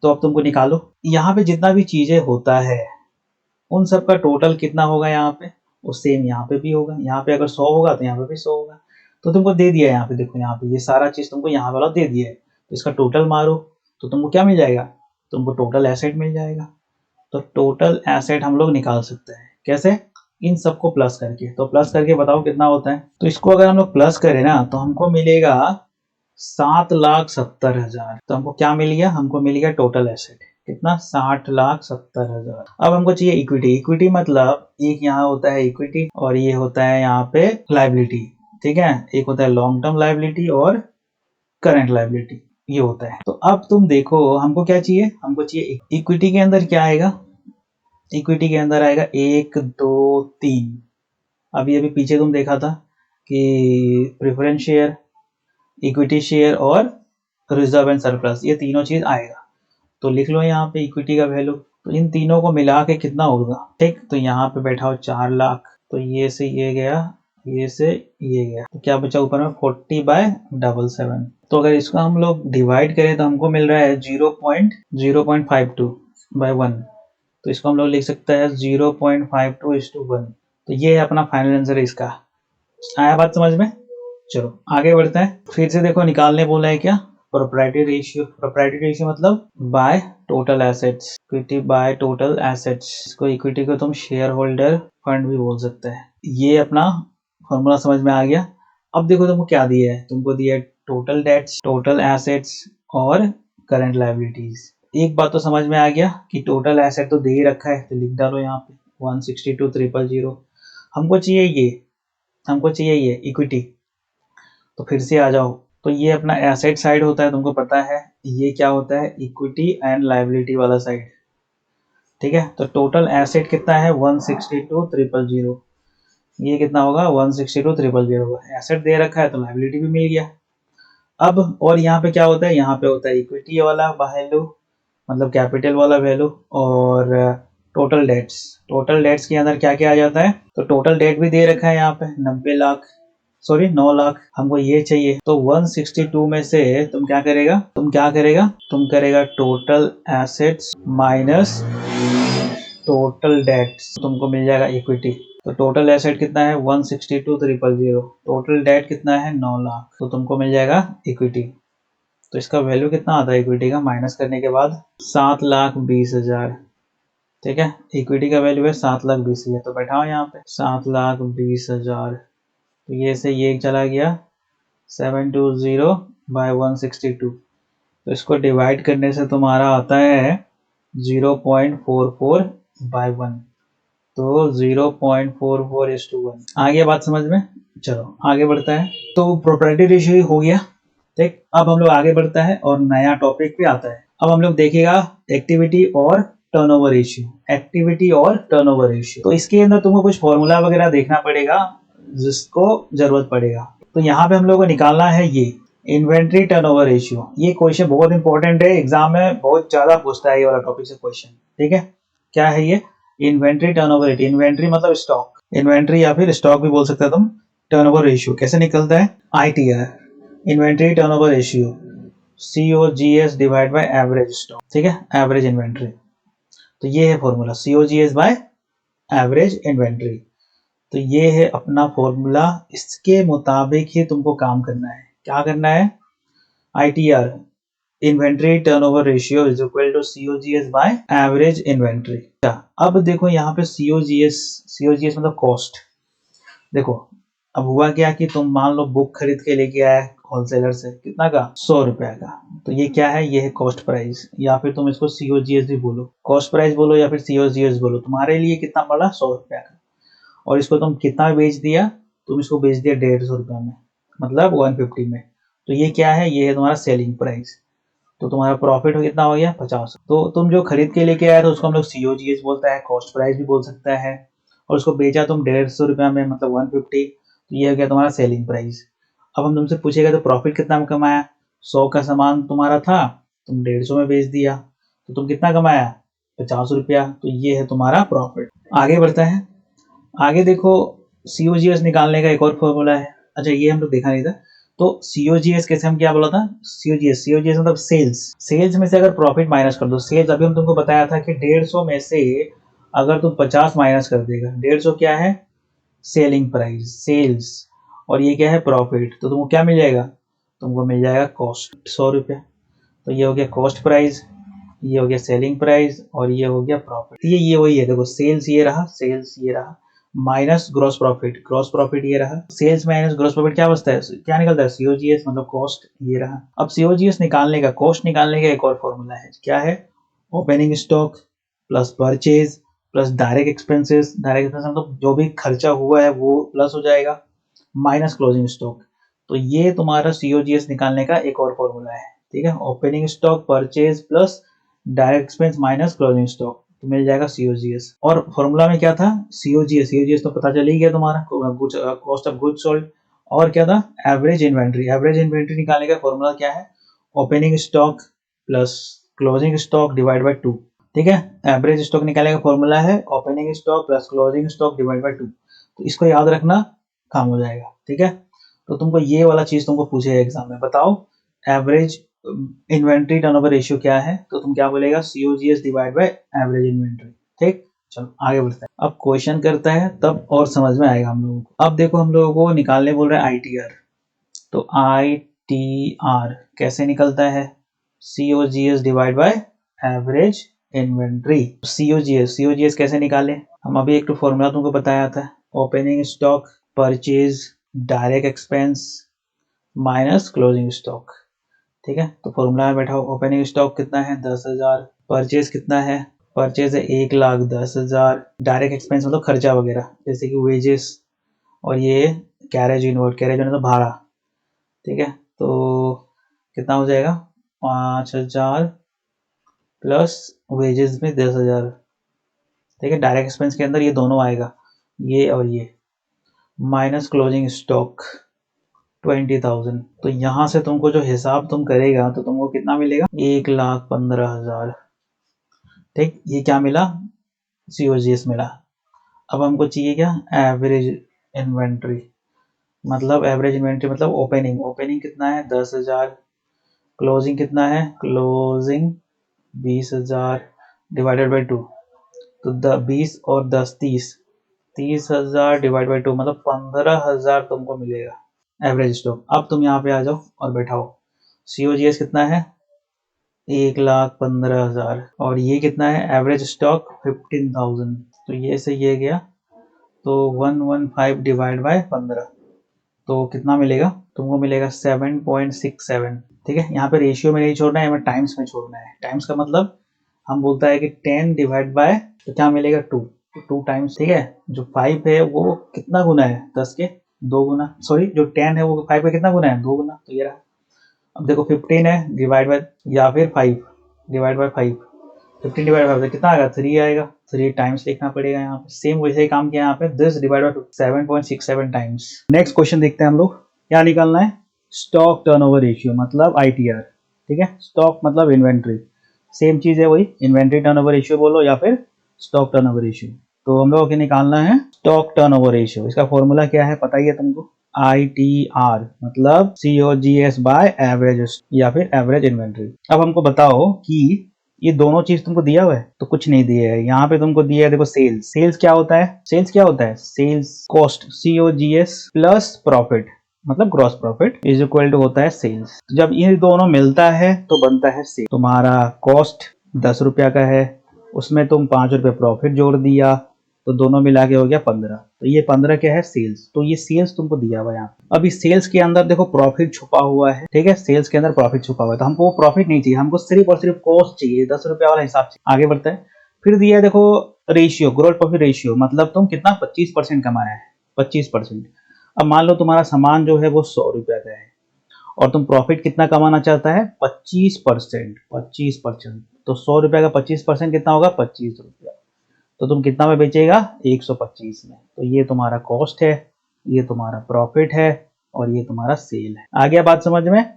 तो अब तुमको निकालो यहाँ पे जितना भी चीजें होता है उन सब का टोटल कितना होगा यहाँ पे, वो सेम यहाँ पे भी होगा। यहाँ पे अगर 100 होगा तो यहाँ पे भी 100 होगा। तो तुमको दे दिया है यहाँ पे, देखो यहाँ पे ये सारा चीज तुमको यहाँ वाला दे दिया है। तो इसका टोटल मारो तो तुमको क्या मिल जाएगा, तुमको टोटल एसेट मिल जाएगा। तो टोटल एसेट हम लोग निकाल सकते हैं कैसे, इन सबको प्लस करके। तो प्लस करके बताओ कितना होता है। तो इसको अगर हम लोग प्लस करें ना तो हमको मिलेगा 7,70,000। तो हमको क्या मिल गया, हमको मिल गया टोटल एसेट कितना, 60,70,000। अब हमको चाहिए इक्विटी। इक्विटी मतलब एक यहाँ होता है इक्विटी और ये होता है यहाँ पे लायबिलिटी, ठीक है। एक होता है लॉन्ग टर्म लायबिलिटी और करंट लायबिलिटी, ये होता है। तो अब तुम देखो हमको क्या चाहिए, हमको चाहिए इक्विटी के अंदर क्या आएगा, इक्विटी के अंदर आएगा 1 2 3। अभी अभी पीछे तुम देखा था कि प्रेफरेंस शेयर, इक्विटी शेयर और रिजर्व एंड सरप्लस, ये तीनों चीज आएगा। तो लिख लो यहाँ पे इक्विटी का वैल्यू, तो इन तीनों को मिला के कितना होगा, ठीक। तो यहाँ पे बैठा हो 4 लाख, तो ये से ये गया, ये से ये गया, तो क्या बचा ऊपर में 40/77। तो अगर इसको हम लोग डिवाइड करें तो हमको मिल रहा है 0.052/1। तो इसको हम लोग लिख सकते हैं 0.52:1। तो ये है अपना फाइनल आंसर इसका। आया बात समझ में। चलो आगे बढ़ते हैं। फिर से देखो निकालने बोला है क्या, प्रोप्राइटरी रेशियो। प्रोप्राइटरी रेशियो मतलब by total assets, equity by total assets. इसको इक्विटी को तुम शेयर होल्डर फंड भी बोल सकते हैं। ये अपना फॉर्मूला समझ में आ गया। अब देखो तुमको क्या दिया है, तुमको दिया है टोटल डेट्स, टोटल एसेट्स और करंट लायबिलिटीज। एक बात तो समझ में आ गया कि टोटल एसेट तो दे ही रखा है, तो लिख डालो यहाँ पे 162,000। हमको चाहिए ये, हमको चाहिए ये इक्विटी। तो फिर से आ जाओ, तो ये अपना एसेट साइड होता है, तुमको पता है। ये क्या होता है, इक्विटी एंड लायबिलिटी वाला साइड, ठीक है। तो टोटल एसेट कितना है 162,000। ये कितना होगा 162,000। एसेट दे रखा है तो लायबिलिटी भी मिल गया। अब और यहाँ पे क्या होता है, यहाँ पे होता है इक्विटी वाला वैल्यू मतलब कैपिटल वाला वैल्यू और टोटल डेट्स। टोटल डेट्स के अंदर क्या क्या आ जाता है, तो टोटल डेट भी दे रखा है यहाँ पे 9 लाख। हमको ये चाहिए। तो 162 में से तुम क्या करेगा, तुम करेगा total assets minus total debts, तुमको मिल जाएगा इक्विटी। तो टोटल एसेट कितना है 162,000, टोटल डेट कितना है 9 लाख, तो तुमको मिल जाएगा इक्विटी। तो इसका वैल्यू कितना आता है इक्विटी का, माइनस करने के बाद 7,20,000, ठीक है। इक्विटी का वैल्यू है 7,20,000, तो बैठाओ यहाँ पे 7,20,000। तो ये से ये चला गया 720/162। तो इसको डिवाइड करने से तुम्हारा आता है 0.44/1। तो 0.44:1। आ गया बात समझ में। चलो आगे बढ़ता है। तो प्रोप्राइटरी रेशियो हो गया, ठीक। अब हम लोग आगे बढ़ता है और नया टॉपिक पे आता है। अब हम लोग देखेगा एक्टिविटी और टर्नओवर रेशियो, एक्टिविटी और टर्नओवर रेशियो। तो इसके अंदर तुमको कुछ फॉर्मूला वगैरह देखना पड़ेगा जिसको जरूरत पड़ेगा। तो यहाँ पे हम लोग को निकालना है ये इन्वेंट्री टर्नओवर रेशियो। ये क्वेश्चन बहुत इंपॉर्टेंट है, एग्जाम में बहुत ज्यादा पूछता है ये वाला टॉपिक से क्वेश्चन, ठीक है। क्या है ये, इन्वेंट्री टर्नओवर रेट। इन्वेंट्री मतलब स्टॉक, इन्वेंट्री या फिर स्टॉक भी बोल सकते हो तुम। टर्नओवर रेशियो कैसे निकलता है? ITR, inventory turnover ratio, COGS divide by average stock, ठीक है, एवरेज इन्वेंट्री। तो ये है formula, COGS by average inventory. तो ये है अपना फॉर्मूला, इसके मुताबिक ही तुमको काम करना है। क्या करना है? ITR, inventory turnover ratio is equal to COGS by average inventory. अब देखो यहाँ पे COGS मतलब कॉस्ट। देखो अब हुआ क्या कि तुम मान लो बुक खरीद के लेके आए होलसेलर से, कितना का? 100 रुपया का। तो ये क्या है? ये है कॉस्ट प्राइस, या फिर तुम इसको COGS भी बोलो, कॉस्ट प्राइस बोलो या फिर COGS बोलो। तुम्हारे लिए कितना पड़ा? 100 रुपया का। और इसको तुम कितना बेच दिया? तुम इसको बेच दिया 150 रुपया में, मतलब 150 में। तो ये क्या है? ये है तुम्हारा सेलिंग प्राइस। तो तुम्हारा प्रॉफिट कितना हो गया? 50। तो तुम जो खरीद के लेके आए थे उसको हम लोग COGS बोलता है, कॉस्ट प्राइस भी बोल सकता है। और उसको बेचा तुम 150 रुपया में, मतलब 150। तो ये हो गया तुम्हारा सेलिंग प्राइस। अब हम तुमसे पूछेगा तो प्रॉफिट कितना में कमाया? 100 का सामान तुम्हारा था, तुम 150 में बेच दिया, तो तुम कितना कमाया? 50 रुपया। तो ये है तुम्हारा प्रॉफिट। आगे बढ़ता है। आगे देखो, COGS निकालने का एक और फॉर्मूला है। अच्छा ये हम लोग देखा नहीं था। तो COGS कैसे, हम क्या बोला था? COGS मतलब सेल्स में से अगर प्रॉफिट माइनस कर दो। सेल्स अभी हम तुमको बताया था कि 150 में से अगर तुम 50 माइनस कर देगा, 150 क्या है? Selling price, sales. और ये क्या है? प्रॉफिट। तो तुमको क्या मिल जाएगा? तुमको मिल जाएगा कॉस्ट, 100 रुपया। तो ये हो गया कॉस्ट प्राइस, ये हो गया सेलिंग प्राइस, और ये हो गया प्रॉफिट। ये वही है, देखो सेल्स ये रहा, सेल्स ये रहा, minus gross profit, gross profit ये रहा। सेल्स माइनस ग्रॉस प्रॉफिट क्या बचता है? क्या निकलता है? COGS मतलब कॉस्ट, ये रहा। अब COGS निकालने का, कॉस्ट निकालने का एक और फॉर्मूला है। क्या है? Opening stock plus purchase plus direct expenses. Direct expense मतलब जो भी खर्चा हुआ है वो प्लस हो जाएगा, माइनस क्लोजिंग स्टॉक। तो ये तुम्हारा COGS निकालने का एक और फॉर्मूला है, ठीक है। Opening stock purchase plus direct expense minus closing stock, तो मिल जाएगा COGS। और फॉर्मूला में क्या था? COGS तो पता चल ही गया तुम्हारा, कॉस्ट ऑफ गुड्स सोल्ड। और क्या था? Average inventory. एवरेज इन्वेंट्री निकालने का फॉर्मूला क्या है? Opening stock plus closing stock divide by 2, ठीक है। एवरेज स्टॉक निकालने का फॉर्मूला है opening stock plus closing stock divide by 2। तो इसको याद रखना, काम हो जाएगा, ठीक है। तो तुमको ये वाला चीज तुमको पूछेगा एग्जाम में, बताओ एवरेज इन्वेंट्री टर्नओवर रेशियो क्या है? तो तुम क्या बोलेगा? COGS divide by average inventory, ठीक। चलो आगे बढ़ते हैं। अब क्वेश्चन करता है तब और समझ में आएगा हम लोगों को। अब देखो हम लोगों को निकालने बोल रहे हैं ITR। तो ITR कैसे निकलता है? COGS divide by average inventory. COGS कैसे निकाले? हम अभी एक तो फॉर्मूला तुमको बताया था, opening stock purchase direct expense minus closing stock, ठीक है। तो फॉर्मूला में बैठा ओपनिंग स्टॉक कितना है? 10,000। परचेज कितना है? परचेज है 1,10,000। डायरेक्ट एक्सपेंस मतलब खर्चा वगैरह, जैसे कि वेजेस, और ये कैरेज इनवर्ड, कैरेज मतलब भाड़ा, ठीक है। तो कितना हो जाएगा? 5,000 प्लस वेजेस में 10,000, ठीक है। डायरेक्ट एक्सपेंस के अंदर ये दोनों आएगा, ये और ये, माइनस क्लोजिंग स्टॉक 20,000। तो यहाँ से तुमको जो हिसाब तुम करेगा तो तुमको कितना मिलेगा? 1,15,000, ठीक। ये क्या मिला? COGS मिला। अब हमको चाहिए क्या? Average inventory. मतलब एवरेज इन्वेंट्री मतलब ओपनिंग कितना है? 10,000। क्लोजिंग कितना है? Closing 20,000 divided by 2। तो 20 और 10 30,000 डिवाइड बाई 2 मतलब 15,000 तुमको मिलेगा एवरेज स्टॉक। अब तुम यहाँ पे आ जाओ और बैठाओ। COGS कितना है? 1,15,000। और ये कितना है? Average stock 15,000। तो ये से ये गया, तो 115 डिवाइड बाय 15, तो कितना मिलेगा? तुमको मिलेगा 7.67, ठीक है। यहाँ पे रेशियो में नहीं छोड़ना है, हमें टाइम्स में छोड़ना है। टाइम्स का मतलब हम बोलता है कि 10 डिवाइड बाय, तो क्या मिलेगा? 2। तो 2 टाइम्स, ठीक है। जो 5 है वो कितना गुना है? 10 के 2 गुना, सॉरी जो 10 है वो 5 का कितना गुना है? 2 गुना। तो ये रहा। अब देखो 15 है डिवाइड बाय, या फिर 5 डिवाइड बाय 5, 15 डिवाइड बाय 5 कितना आएगा? 3 आएगा। 3 टाइम्स लिखना पड़ेगा यहाँ पे। सेम वैसे ही काम किया यहाँ पे, 10 divide by 7.67 times. Next question देखते हैं हम लोग, क्या निकालना है? स्टॉक टर्नओवर रेशियो मतलब ITR, ठीक है। स्टॉक मतलब इन्वेंट्री, सेम चीज है वही, इन्वेंट्री टर्नओवर रेशियो बोलो या फिर स्टॉक टर्नओवर रेशियो। तो हम लोगों को निकालना है स्टॉक टर्नओवर रेशियो। इसका फॉर्मूला क्या है पता ही है तुमको? ITR मतलब COGS बाय एवरेज या फिर एवरेज इन्वेंट्री। अब हमको बताओ कि ये दोनों चीज तुमको दिया हुआ है तो कुछ नहीं दिया है। यहाँ पे तुमको दिया है, देखो सेल्स। सेल्स क्या होता है? सेल्स क्या होता है? Sales cost COGS plus profit मतलब gross profit is equal to होता है सेल्स। जब ये दोनों मिलता है तो बनता है सेल। तुम्हारा कॉस्ट 10 रुपया का है, उसमें तुम 5 रुपये प्रॉफिट जोड़ दिया तो दोनों मिला के हो गया 15। तो ये 15 क्या है? सेल्स। तो ये सेल्स तुमको दिया हुआ है यहाँ। अब इस सेल्स के अंदर देखो प्रॉफिट छुपा हुआ है, ठीक है? सेल्स के अंदर प्रॉफिट छुपा हुआ है, तो हमको वो प्रॉफिट नहीं चाहिए, हमको सिर्फ और सिर्फ कॉस्ट चाहिए, 10 रुपया वाला हिसाब से। आगे बढ़ते हैं। फिर दिया है देखो रेशियो, ग्रोथ प्रॉफिट रेशियो, मतलब तुम कितना 25% कमाया है, 25%। अब मान लो तुम्हारा सामान जो है वो 100 रुपया का है और तुम प्रॉफिट कितना कमाना चाहता है? 25%। 25%, तो 100 रुपया का 25% कितना होगा? 25 रुपया। तो तुम कितना में बेचेगा? 125 में। तो ये तुम्हारा कॉस्ट है, ये तुम्हारा प्रॉफिट है और ये तुम्हारा सेल है। आ गया बात समझ में?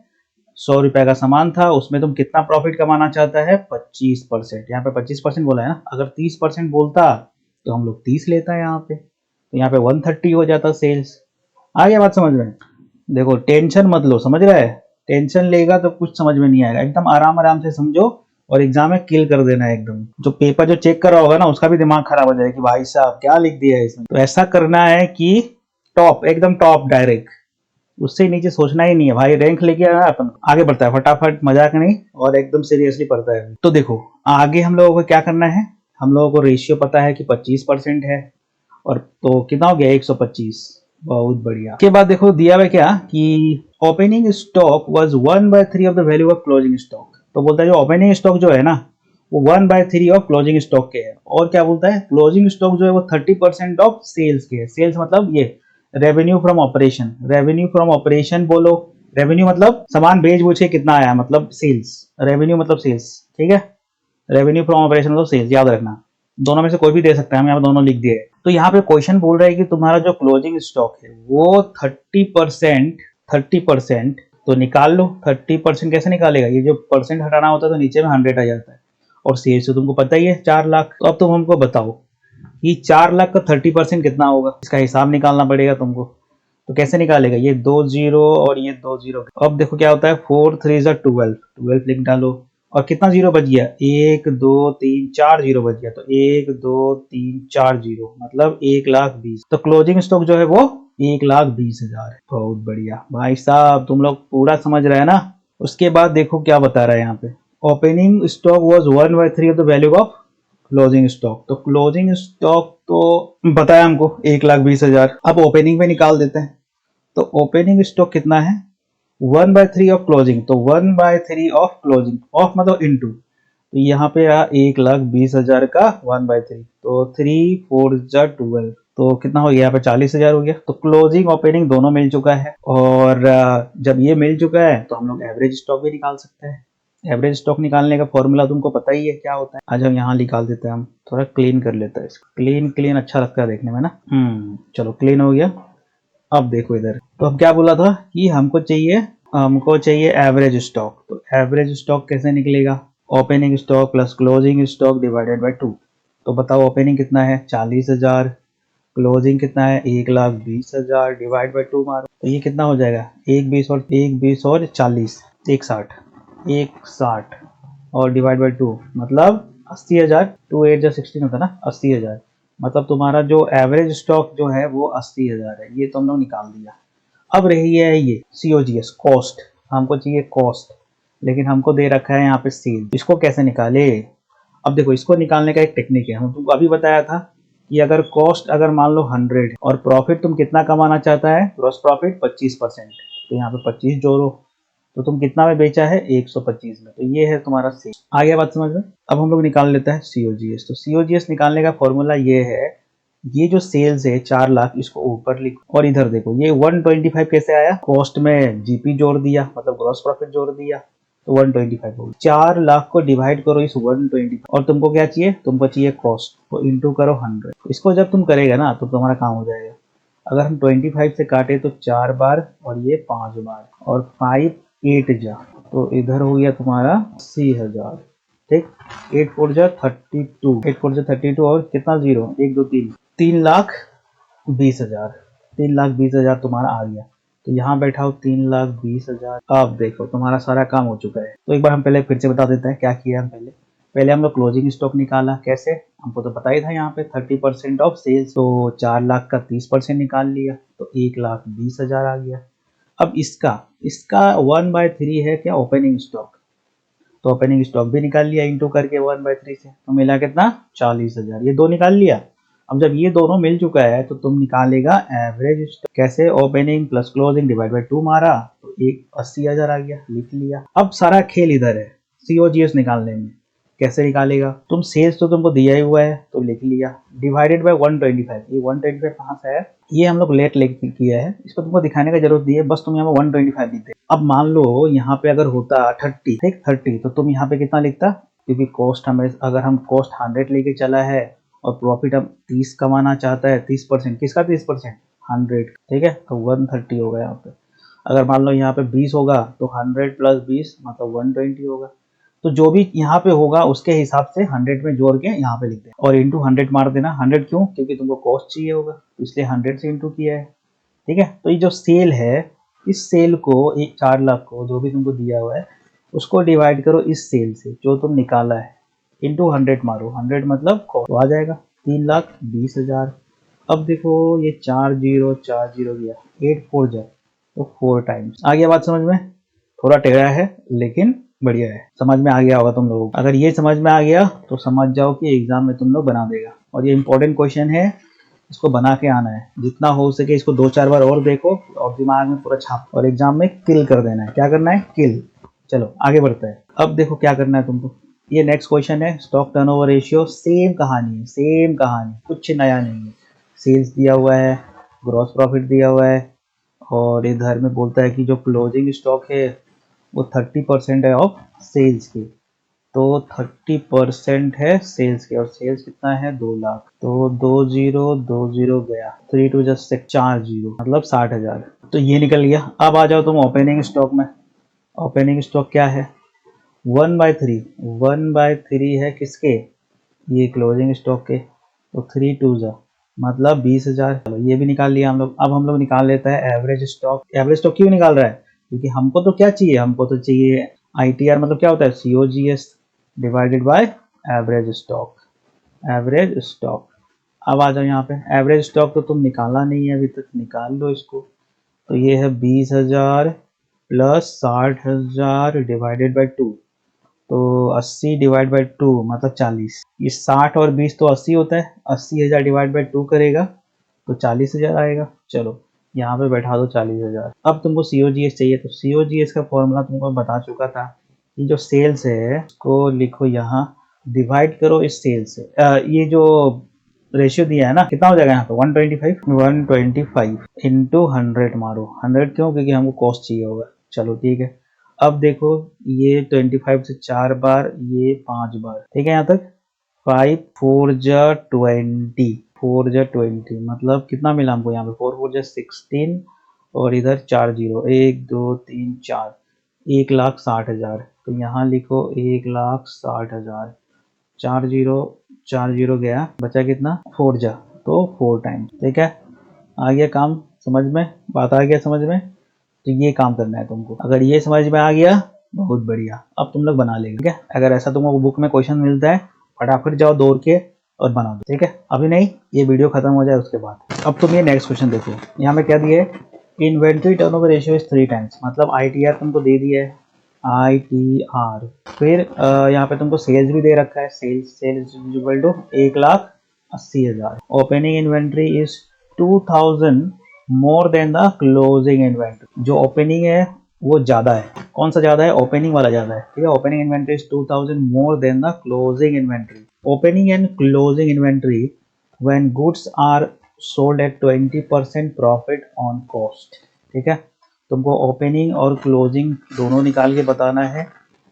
100 रुपए का सामान था, उसमें तुम कितना प्रॉफिट कमाना चाहता है? 25%। यहाँ पे 25% बोला है ना, अगर 30% बोलता तो हम लोग 30 लेता है यहाँ पे, तो यहाँ पे 130 हो जाता सेल्स। आ गया बात समझ में? देखो टेंशन मत लो, समझ रहे? टेंशन लेगा तो कुछ समझ में नहीं आएगा, एकदम आराम आराम से समझो और एग्जाम में किल कर देना है एकदम। जो पेपर जो चेक कर रहा होगा ना उसका भी दिमाग खराब हो जाएगा कि भाई साहब क्या लिख दिया है इसमें। तो ऐसा करना है कि टॉप, एकदम टॉप डायरेक्ट, उससे नीचे सोचना ही नहीं है भाई। रैंक लेके आना है अपन। आगे बढ़ता है फटाफट, मजाक नहीं और एकदम सीरियसली पढ़ता है। तो देखो आगे हम लोगों को क्या करना है, हम लोगों को रेशियो पता है कि 25% है और तो कितना हो गया? 125। बहुत बढ़िया। के बाद देखो दिया हुआ क्या कि opening stock was 1/3 of the value of closing stock. तो बोलता है जो ओपनिंग स्टॉक जो है ना वो 1/3 ऑफ क्लोजिंग स्टॉक के है। और क्या बोलता है? क्लोजिंग स्टॉक जो है वो 30% ऑफ सेल्स के है। सेल्स मतलब ये revenue from operation. Revenue from operation बोलो, रेवेन्यू मतलब सामान बेच बूझ के कितना आया, मतलब सेल्स। रेवेन्यू मतलब सेल्स, ठीक है? रेवेन्यू फ्रॉम ऑपरेशन मतलब सेल्स, याद रखना। दोनों में से कोई भी दे सकता है, हम यहाँ दोनों लिख दिए। तो यहाँ पे क्वेश्चन बोल रहा है कि तुम्हारा जो क्लोजिंग स्टॉक है वो 30%। तो निकाल लो 30%। कैसे निकालेगा? ये जो परसेंट हटाना होता है तो नीचे में 100 आ जाता है और सेल्स तो तुमको पता ही है 4 लाख। तो अब तुम हमको बताओ कि 4 लाख का 30% कितना होगा? इसका हिसाब निकालना पड़ेगा तुमको। तो कैसे निकालेगा? ये 2 जीरो और ये 2 जीरो। अब देखो क्या होता है, 4 3 12, 12 लिख डालो और कितना जीरो बच गया? 1 2 3 4 जीरो बच गया। तो 1 2 3 4 जीरो मतलब 1,20,000। तो क्लोजिंग स्टॉक जो है वो 1,20,000 है। बहुत बढ़िया भाई साहब, तुम लोग पूरा समझ रहे हैं ना? उसके बाद देखो क्या बता रहा है यहाँ पे, opening stock was 1/3 of the value of closing stock. तो क्लोजिंग स्टॉक तो बताया हमको 1,20,000। अब ओपनिंग पे निकाल देते हैं। तो ओपनिंग स्टॉक कितना है? 1/3 ऑफ क्लोजिंग। तो 1/3 ऑफ क्लोजिंग, ऑफ मतलब इनटू, तो यहाँ पे आ 1,20,000 का 1/3, तो 3 4 12, तो कितना हो गया? यहाँ पे 40,000 हो गया। तो क्लोजिंग ओपनिंग दोनों मिल चुका है और जब ये मिल चुका है तो हम लोग एवरेज स्टॉक भी निकाल सकते हैं। एवरेज स्टॉक निकालने का फॉर्मूला तुमको पता ही है क्या होता है। आज हम यहाँ निकाल देते हैं, हम थोड़ा क्लीन कर लेते हैं इसको। क्लीन क्लीन अच्छा लगता है देखने में ना। चलो क्लीन हो गया। अब देखो इधर, तो हम क्या बोला था कि हमको चाहिए एवरेज स्टॉक। तो एवरेज स्टॉक कैसे निकलेगा? Opening stock plus closing stock divided by 2। तो बताओ ओपनिंग कितना है? 40,000। क्लोजिंग कितना है? 1,20,000 डिवाइड बाय 2 मारो तो ये कितना हो जाएगा? 1 20 और 40, 160 और डिवाइड बाय 2 मतलब 80,000। 2 8 जा 16 होता है ना, 80,000। मतलब तुम्हारा जो एवरेज स्टॉक जो है वो 80,000 है। ये तो हम लोग निकाल दिया। अब रही है ये COGS कॉस्ट। हमको चाहिए कॉस्ट, लेकिन हमको दे रखा है यहाँ पे सेल। इसको कैसे निकाले? अब देखो इसको निकालने का एक टेक्निक है, हम तुमको अभी बताया था कि अगर कॉस्ट अगर मान लो 100 और प्रॉफिट तुम कितना कमाना चाहता है? Gross profit 25%। तो यहाँ पे 25 जोड़ो तो तुम कितना में बेचा है? 125 में। तो ये है तुम्हारा सेल। आ गया बात समझ में? अब हम लोग निकाल लेते हैं COGS। तो COGS निकालने का फॉर्मूला ये है, ये जो सेल्स है 4 लाख, इसको ऊपर लिखो और इधर देखो ये 125 कैसे आया? कॉस्ट में GP जोड़ दिया मतलब ग्रॉस प्रॉफिट जोड़ दिया तो 125 हो गया। 4 लाख को डिवाइड करो इस 125 और तुमको क्या चाहिए? तुमको चाहिए कॉस्ट, तो इंटू करो 100। इसको जब तुम करेगा ना तो तुम्हारा काम हो जाएगा। अगर हम 25 से काटे तो 4 बार और ये 5 बार और 5 8 जा, तो इधर हो गया तुम्हारा 80,000। ठीक, 8 4 जा 32, 8 4 जा 32 और कितना जीरो? 1 2 3, 3,20,000। 3,20,000 तुम्हारा आ गया। तो यहाँ बैठाओ 3,20,000। अब देखो तुम्हारा सारा काम हो चुका है। तो एक बार हम पहले फिर से बता देते हैं क्या किया हम पहले। पहले हम लोग क्लोजिंग स्टॉक निकाला। कैसे? हमको तो पता ही था यहाँ पे 30% ऑफ सेल्स, तो 4 लाख का 30% निकाल लिया, तो 1,20,000 आ गया। अब इसका इसका 1/3 है क्या? Opening stock. तो ओपनिंग स्टॉक भी निकाल लिया इंटू करके 1/3 से, तो मिला कितना? 40,000। ये दो निकाल लिया। अब जब ये दोनों मिल चुका है तो तुम निकालेगा एवरेज स्टॉक। कैसे? Opening plus closing divide by 2 मारा तो एक 80,000 आ गया, लिख लिया। अब सारा खेल इधर है सीओजीएस निकालने में। कैसे निकालेगा? तुम सेल्स तो तुमको दिया ही हुआ है तो लिख लिया, डिवाइडेड बाय 125। ये 125 कहाँ से है? ये हम लोग लेट किया है, इसको तुमको दिखाने का जरूरत नहीं है, बस तुम यहाँ पे 125 लिखते। अब मान लो यहाँ पे अगर होता 30, ठीक 30, तो तुम यहाँ पे कितना लिखता? क्योंकि कॉस्ट हमें, अगर हम कॉस्ट 100 लेके चला है और प्रॉफिट हम 30 कमाना चाहता है, 30%। किसका 30%? 100, ठीक है, तो 130 होगा यहाँ पे। अगर मान लो यहाँ पे 20 होगा तो 100 प्लस 20 मतलब 120 होगा। तो जो भी यहाँ पे होगा उसके हिसाब से 100 में जोड़ के यहाँ पे लिख दें और इंटू 100 मार देना। 100 क्यों? क्योंकि तुमको कॉस्ट चाहिए होगा, तो इसलिए 100 से इंटू किया है, ठीक है। तो ये जो सेल है, इस सेल को, एक 4 लाख को जो भी तुमको दिया हुआ है उसको डिवाइड करो इस सेल से जो तुम निकाला है, इंटू 100 मारो। 100 मतलब कॉस्ट, तो आ जाएगा 3,20,000। अब देखो ये 4 0 गया, 8 4 जा तो 4 टाइम्स। आ गया बात समझ में? थोड़ा टेढ़ा है लेकिन बढ़िया है, समझ में आ गया होगा तुम लोगों को। अगर ये समझ में आ गया तो समझ जाओ कि एग्जाम में तुम लोग बना देगा। और ये इंपॉर्टेंट क्वेश्चन है, इसको बना के आना है। जितना हो सके इसको 2-4 बार और देखो और दिमाग में पूरा छाप, और एग्जाम में किल कर देना है। क्या करना है? किल। चलो आगे बढ़ते हैं। अब देखो क्या करना है तुमको। ये नेक्स्ट क्वेश्चन है, स्टॉक टर्नओवर रेशियो। सेम कहानी है, सेम कहानी, कुछ नया नहीं है। सेल्स दिया हुआ है, ग्रॉस प्रॉफिट दिया हुआ है, और इधर में बोलता है कि जो क्लोजिंग स्टॉक है वो 30% है ऑफ सेल्स की। तो 30% है सेल्स के, और सेल्स कितना है? 2 लाख। तो 2020 गया, 3 2 जस्ट 4 0 मतलब 60,000। तो ये निकल गया। अब आ जाओ तुम ओपनिंग स्टॉक में। ओपनिंग स्टॉक क्या है? 1/3। 1/3 है किसके? ये क्लोजिंग स्टॉक के। तो 3 2 जा मतलब 20,000। चलो ये भी निकाल लिया हम लोग। अब हम लोग निकाल लेते हैं एवरेज स्टॉक। एवरेज स्टॉक क्यों निकाल रहा है? क्योंकि हमको तो क्या चाहिए? हमको तो चाहिए आईटीआर, मतलब क्या होता है? COGS divided by average stock. Average stock. अब आ जाओ यहाँ पे। एवरेज स्टॉक तो तुम निकाला नहीं है अभी तक, निकाल लो इसको। तो ये है 20,000 प्लस 60,000 डिवाइडेड बाय 2, तो 80 डिवाइड बाई 2 मतलब 40। ये 60 और 20 तो 80 होता है। 80,000 डिवाइड बाई 2 करेगा तो 40,000 आएगा। चलो यहाँ पे बैठा दो 40,000। अब तुमको सीओजीएस चाहिए, तो सीओजीएस का फॉर्मूला तुमको बता चुका था। ये जो सेल्स है उसको लिखो यहाँ, डिवाइड करो इस सेल्स से। ये जो रेशियो दिया है ना, कितना हो जाएगा यहाँ पे? 125 इंटू 100 मारो। 100 क्यों? क्योंकि हमको कॉस्ट चाहिए होगा। चलो ठीक है। अब देखो ये 25 से 4 बार, ये 5 बार, ठीक है यहाँ तक। 5 4 जा 20, 4 जा 20 मतलब कितना मिला हमको यहाँ पे? 4 4 जा 16, और इधर 4 0, 1 2 3 4, 1,60,000। तो यहाँ लिखो 1,60,000। 4 0 गया, बचा कितना? 4 जा तो 4 टाइम्स, ठीक है। आ गया काम समझ में? बात आ गया समझ में? तो ये काम करना है तुमको। अगर ये समझ में आ गया बहुत बढ़िया, अब तुम लोग बना लेंगे, ठीक है। अगर ऐसा तुमको बुक में क्वेश्चन मिलता है फटाफट जाओ दौड़ के और बना दो, ठीक है। अभी नहीं, ये वीडियो खत्म हो जाए उसके बाद। अब तुम ये नेक्स्ट क्वेश्चन देखो, यहाँ में क्या दिया है? Inventory turnover ratio is 3 times, मतलब आईटीआर तुमको दे दिया है, आईटीआर। फिर यहाँ पे तुमको सेल्स भी दे रखा है, sales equal to 1,80,000। Opening inventory is 2,000 more than the closing inventory. जो ओपनिंग है वो ज्यादा है। कौन सा ज्यादा है? ओपनिंग वाला ज्यादा है, ठीक है। Opening inventory is 2,000 more than the closing inventory. Opening and closing inventory when goods are sold at 20% profit on cost, ठीक है। तुमको ओपनिंग और क्लोजिंग दोनों निकाल के बताना है,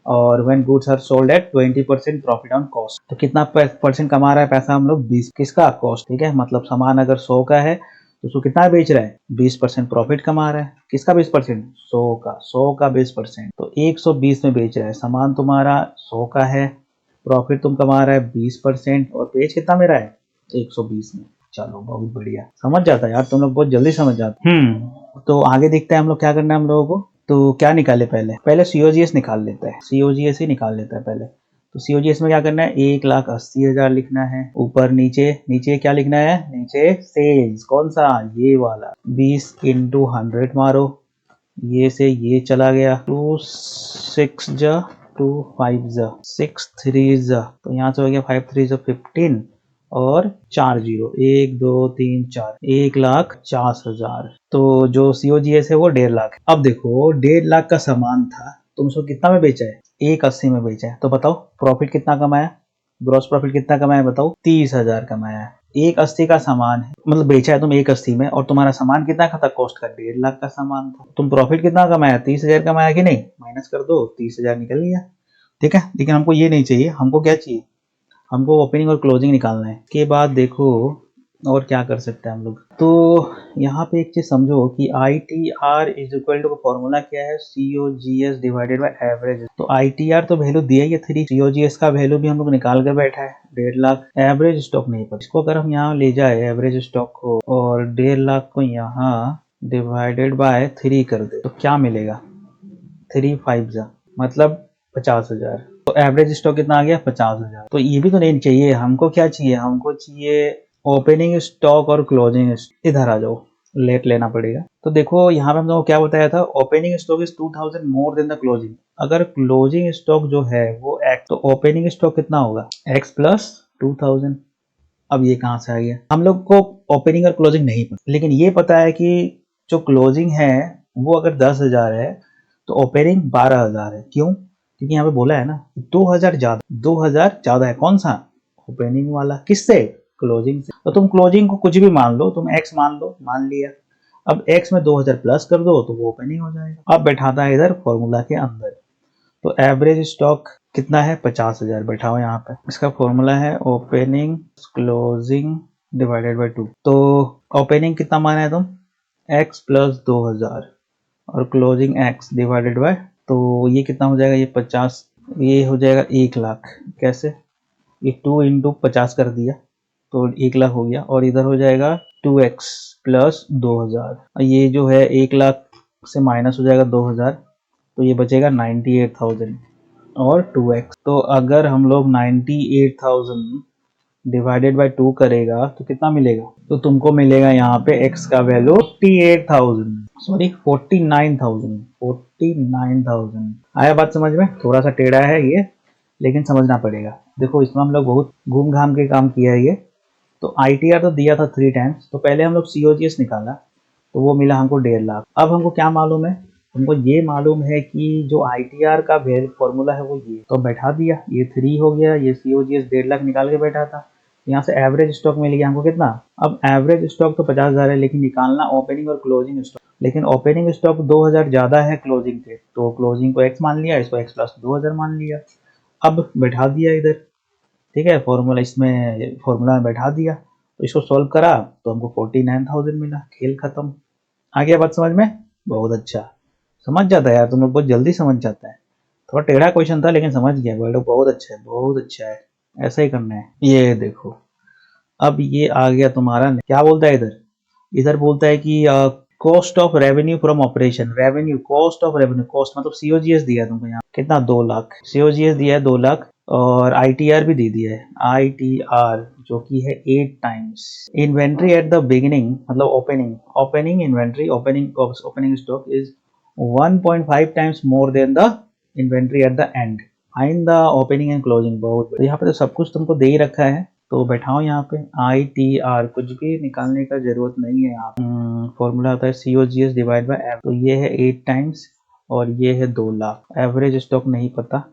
और when goods are sold at 20% profit on cost. तो कितना परसेंट कमा रहा है पैसा हम लोग? 20। किसका? कॉस्ट, ठीक है। मतलब सामान अगर 100 का है तो उसको कितना बेच रहा है? 20% प्रॉफिट कमा रहा है। किसका 20%? 100 का। 100 का 20%, तो 120 में बेच रहा है। सामान तुम्हारा 100 का है, प्रॉफिट तुम कमा रहा है 20%, और बेच कितना में रहा है? 120 में। चलो बहुत बढ़िया, समझ जाता है यार, तुम लोग बहुत जल्दी समझ जाते। तो आगे देखते हैं हम लोग क्या करना है हम लोगों को। तो क्या निकाले, पहले सीओजीएस निकाल लेते हैं, सीओजीएस ही निकाल लेते हैं पहले। तो सीओजीएस में क्या करना है, 1,80,000 लिखना है। ऊपर नीचे, नीचे क्या लिखना है, नीचे सेल्स, कौन सा, ये वाला। 20 इंटू 100 मारो, ये से ये चला गया, 2 6 जा 2 5 जा 6 3 जा, तो यहाँ से हो गया 5 3 जा 15 और 4 जीरो, 1 2 3 4, 1,50,000। तो जो सीओजीएस है वो 1.5 लाख। अब देखो 1.5 लाख का सामान था, तुम उसको कितना में बेचा है, 1,80 में बेचा है। तो बताओ प्रॉफिट कितना कमाया, ग्रॉस प्रॉफिट कितना कमाया बताओ, 30,000 कमाया है। 1,80 का सामान है, मतलब बेचा है तुम 1,80 में, और तुम्हारा सामान कितना का था, कॉस्ट का 1.5 लाख का सामान था। तुम प्रॉफिट कितना कमाया, 30,000 कमाया कि नहीं, माइनस कर दो, 30,000 निकल गया। ठीक है, लेकिन हमको ये नहीं चाहिए, हमको क्या चाहिए, हमको ओपनिंग और क्लोजिंग निकालना है। के बाद देखो और क्या कर सकते हैं हम लोग। तो यहाँ पे एक चीज समझो कि I T R is equal to formula क्या है, COGS डिवाइडेड बाय एवरेज। तो ITR तो वैल्यू दिया ही है 3, COGS का वैल्यू भी हम लोग निकाल कर बैठा है 1.5 लाख। एवरेज स्टॉक नहीं पता, इसको अगर हम यहाँ ले जाए एवरेज स्टॉक को और 1.5 लाख को यहाँ डिवाइडेड बाय 3 कर दे तो क्या मिलेगा, 3 5 जा मतलब 50,000। तो एवरेज स्टॉक कितना आ गया, 50,000। तो ये भी तो नहीं चाहिए, हमको क्या चाहिए, हमको चाहिए ओपनिंग स्टॉक और क्लोजिंग। इधर आ जाओ, लेट लेना पड़ेगा। तो देखो यहाँ पे हम लोगों को क्या बताया था, opening stock is 2,000 more than the closing. अगर क्लोजिंग स्टॉक जो है वो x, तो ओपनिंग स्टॉक कितना होगा, x प्लस 2,000। अब ये कहाँ से आ गया, हम लोग को ओपनिंग और क्लोजिंग नहीं पता, लेकिन ये पता है कि जो क्लोजिंग है वो अगर 10,000 है तो ओपनिंग 12,000 है। क्यों, क्योंकि यहाँ पे बोला है ना 2,000 ज्यादा, 2,000 ज्यादा है, कौन सा, ओपनिंग वाला, किससे, क्लोजिंग से। तो तुम क्लोजिंग को कुछ भी मान लो, तुम x मान लो, मान लिया। अब x में 2,000 प्लस कर दो तो वो ओपनिंग हो जाएगा। अब बैठाता है इधर फॉर्मूला के अंदर। तो एवरेज स्टॉक कितना है, 50,000 बैठाओ यहाँ पे। इसका फॉर्मूला है ओपनिंग क्लोजिंग डिवाइडेड बाय 2। तो ओपनिंग कितना माना है तुम, x प्लस 2,000 और क्लोजिंग x डिवाइडेड बाय, तो ये कितना हो जाएगा, ये 50, ये हो जाएगा 1 लाख। कैसे, ये 2 इंटू 50 कर दिया तो 1 लाख हो गया, और इधर हो जाएगा 2x प्लस 2,000। ये जो है 1 लाख से माइनस हो जाएगा 2,000, तो ये बचेगा 98,000 और 2x। तो अगर हम लोग 98,000 डिवाइडेड बाय 2 करेगा तो कितना मिलेगा, तो तुमको मिलेगा यहाँ पे x का वैल्यू 48,000, सॉरी 49,000, 49,000। आया बात समझ में, थोड़ा सा टेढ़ा है ये, लेकिन समझना पड़ेगा। देखो इसमें हम लोग बहुत घूम घाम के काम किया है ये। तो ITR तो दिया था 3 टाइम्स, तो पहले हम लोग COGS निकाला, तो वो मिला हमको 1.5 लाख। अब हमको क्या मालूम है, हमको ये मालूम है कि जो ITR का फॉर्मूला है वो ये, तो बैठा दिया, ये 3 हो गया, ये COGS 1.5 लाख निकाल के बैठा था। यहाँ से एवरेज स्टॉक मिल गया हमको कितना। अब एवरेज स्टॉक तो 50,000 है, लेकिन निकालना ओपनिंग और क्लोजिंग स्टॉक, लेकिन ओपनिंग स्टॉक 2,000 ज्यादा है क्लोजिंग के, तो क्लोजिंग को x मान लिया, इसको x प्लस 2,000 मान लिया। अब बैठा दिया इधर, ठीक है, फॉर्मूला इसमें फॉर्मूला में बैठा दिया, तो इसको सॉल्व करा तो हमको 49,000 मिला, खेल खत्म। आ गया बात समझ में, बहुत अच्छा, समझ जाता है यार, तुम लोग बहुत जल्दी समझ जाता है। थोड़ा टेढ़ा क्वेश्चन था लेकिन समझ गया, बोलो बहुत अच्छा है, बहुत अच्छा है, ऐसा ही करना है। ये देखो अब ये आ गया तुम्हारा, क्या बोलता है इधर, इधर बोलता है कि cost of revenue from operation, revenue, cost of revenue, cost मतलब COGS दिया है तुमको यहाँ कितना, 2 लाख, COGS दिया है 2 लाख, और ITR भी दे दिया है, ITR जो कि है 8 times. Inventory at the beginning मतलब opening, opening inventory, opening stock is 1.5 times more than the inventory at the end, find the opening and closing. बहुत, तो यहाँ पे तो सब कुछ तुमको दे ही रखा है, तो बैठाओ यहाँ पे ITR, कुछ भी निकालने का जरूरत नहीं है। यहाँ फॉर्मूला होता है COGS डिवाइड बाय एवरेज, तो ये है 8 टाइम्स और ये है 2 लाख। एवरेज स्टॉक नहीं पता,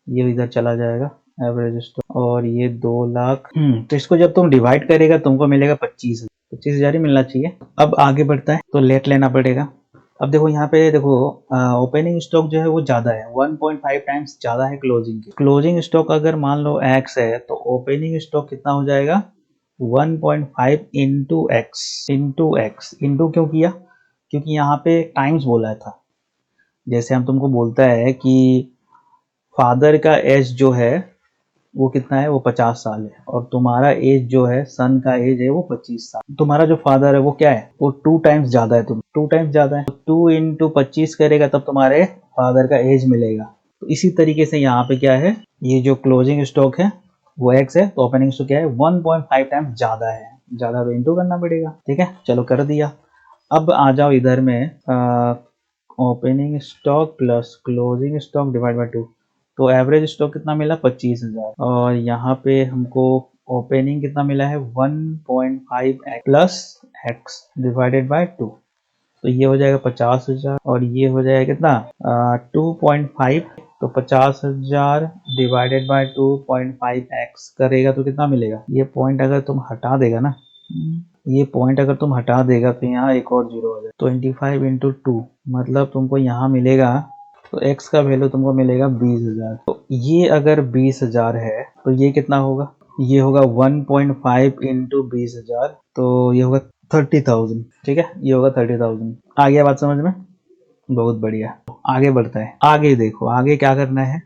ये इधर चला जाएगा एवरेज स्टॉक, और ये 2 लाख। तो इसको जब तुम डिवाइड करेगा तुमको मिलेगा 25,000 ही मिलना चाहिए। अब आगे बढ़ता है तो लेट लेना पड़ेगा। अब देखो यहाँ पे देखो ओपनिंग स्टॉक जो है वो ज्यादा है, 1.5 टाइम्स ज्यादा है क्लोजिंग के। क्लोजिंग स्टॉक अगर मान लो x है तो ओपनिंग स्टॉक कितना हो जाएगा, 1.5 इंटू एक्स, इंटू क्यों किया, क्योंकि यहाँ पे टाइम्स बोला था। जैसे हम तुमको बोलता है कि फादर का एज जो है वो कितना है, वो 50 साल है, और तुम्हारा एज जो है, सन का एज है वो 25 साल। तुम्हारा जो फादर है वो क्या है, वो 2 टाइम्स ज्यादा है, तुम 2 टाइम्स ज्यादा है, तो 2 इंटू 25 करेगा तब तुम्हारे फादर का एज मिलेगा। तो इसी तरीके से यहाँ पे क्या है, ये जो क्लोजिंग स्टॉक है वो एक्स है, तो ओपनिंग स्टॉक क्या है, 1.5 टाइम्स ज्यादा है, ज्यादा तो इंटू करना पड़ेगा। ठीक है, चलो कर दिया। अब आ जाओ इधर में, opening stock plus closing stock divide by 2, तो एवरेज स्टॉक कितना मिला, 25,000, और यहाँ पे हमको ओपनिंग कितना मिला है, 1.5 प्लस एक्स डिवाइडेड बाय 2, तो ये हो जाएगा 50,000, और ये हो जाएगा कितना, 2.5, तो 50,000 डिवाइडेड बाय 2.5 एक्स करेगा तो कितना मिलेगा। ये पॉइंट अगर तुम हटा देगा ना, ये पॉइंट अगर तुम हटा देगा तो यहाँ एक और जीरो हो जाएगा, 25 इंटू 2, मतलब तुमको यहाँ मिलेगा, तो x का वैल्यू तुमको मिलेगा 20,000। तो ये अगर 20,000 है तो ये कितना होगा, ये होगा 1.5 इंटू 20,000, तो ये होगा 30,000। ठीक है, ये होगा 30,000। आ गया बात समझ में, बहुत बढ़िया। आगे बढ़ता है, आगे देखो आगे क्या करना है।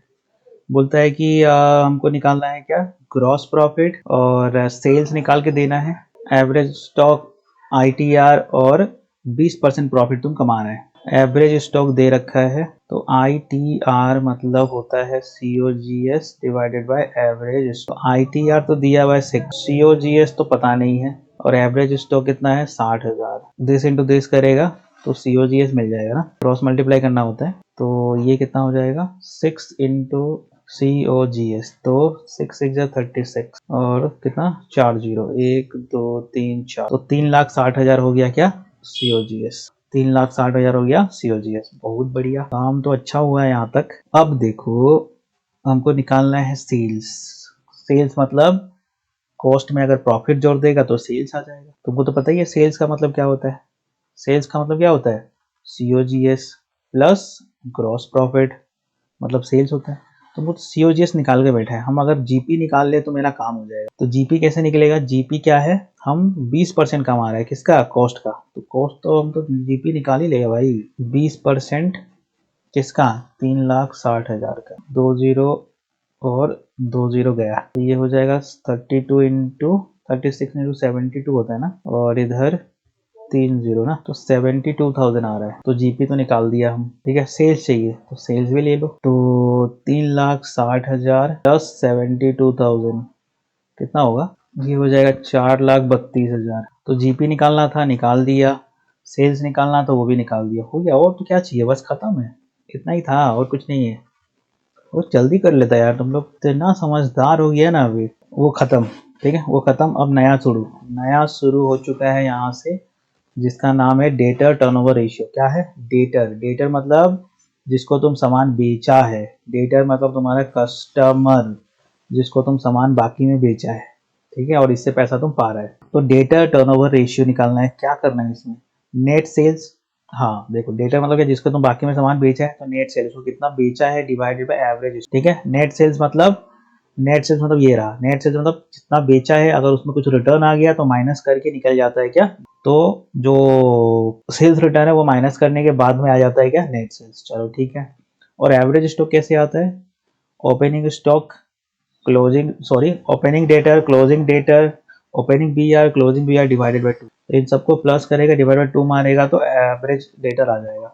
बोलता है कि हमको निकालना है क्या, ग्रॉस प्रॉफिट और सेल्स निकाल के देना है, एवरेज स्टॉक, आईटीआर और 20% प्रॉफिट तुम कमा रहे हैं। एवरेज स्टॉक दे रखा है, तो आईटीआर मतलब होता है COGS divided by average stock. ITR तो दिया हुआ है 6, सीओजीएस तो पता नहीं है, और एवरेज स्टॉक कितना है 60,000। दिस इंटू दिस करेगा तो सीओजीएस मिल जाएगा ना, क्रॉस मल्टीप्लाई करना होता है, तो ये कितना हो जाएगा 6 इंटू COGS, तो 6 6 36, और कितना 4 जीरो, 1 2 3 4, तो 3,60,000 हो गया क्या COGS, 3,60,000 हो गया COGS। बहुत बढ़िया, काम तो अच्छा हुआ है यहाँ तक। अब देखो हमको निकालना है सेल्स। सेल्स मतलब कॉस्ट में अगर प्रॉफिट जोड़ देगा तो सेल्स आ जाएगा। तुमको तो पता ही है सेल्स का मतलब क्या होता है, सेल्स का मतलब क्या होता है, COGS प्लस ग्रॉस प्रॉफिट, मतलब सेल्स होता है। तो वो सीओजीएस निकाल के बैठा है, हम अगर जीपी निकाल ले तो मेरा काम हो जाएगा। तो जीपी कैसे निकलेगा, जीपी क्या है, हम 20% कमा रहे हैं किसका, कॉस्ट का, तो कॉस्ट तो हम तो जीपी निकाल ही लेगा भाई। 20% किसका, 3,60,000 का, 2 जीरो और 2 जीरो गया, तो ये हो जाएगा 32 इंटू 36 इंटू 72 होता है ना, और इधर 3 जीरो ना, तो 72,000 आ रहा है। तो जीपी तो निकाल दिया हम। ठीक है, सेल्स चाहिए तो सेल्स भी ले लो, तो 3,60,000 प्लस 72,000 कितना होगा, ये हो जाएगा 4,32,000। तो जीपी निकालना था, निकाल दिया, सेल्स निकालना तो वो भी निकाल दिया, हो गया। और तो क्या चाहिए, बस खत्म है, इतना ही था और कुछ नहीं है। वो जल्दी कर लेता यार, तुम लोग इतना समझदार हो गया ना अभी। वो खत्म, ठीक है वो खत्म। अब नया शुरू, नया शुरू हो चुका है यहाँ से, जिसका नाम है डेटर टर्नओवर रेशियो। क्या है, डेटर, डेटर मतलब जिसको तुम सामान बेचा है, डेटर मतलब तुम्हारा कस्टमर जिसको तुम सामान बाकी में बेचा है, ठीक है, और इससे पैसा तुम पा रहे है। तो डेटर टर्नओवर रेशियो निकालना है। क्या करना है इसमें, नेट सेल्स, हाँ देखो डेटर मतलब जिसको तुम बाकी में सामान बेचा है, तो नेट सेल्स को कितना बेचा है डिवाइडेड बाय एवरेज। ठीक है, नेट सेल्स मतलब, नेट सेल्स मतलब ये रहा, नेट सेल्स मतलब जितना बेचा है, अगर उसमें कुछ रिटर्न आ गया तो माइनस करके निकल जाता है क्या, तो जो सेल्स रिटर्न है वो माइनस करने के बाद में आ जाता है क्या, नेट सेल्स। चलो ठीक है। और एवरेज स्टॉक कैसे आता है, opening stock closing, sorry opening debtor closing debtor, opening BR closing BR divided by 2, तो इन सबको प्लस करेगा, डिवाइड बाय 2 मारेगा तो एवरेज डेटर आ जाएगा।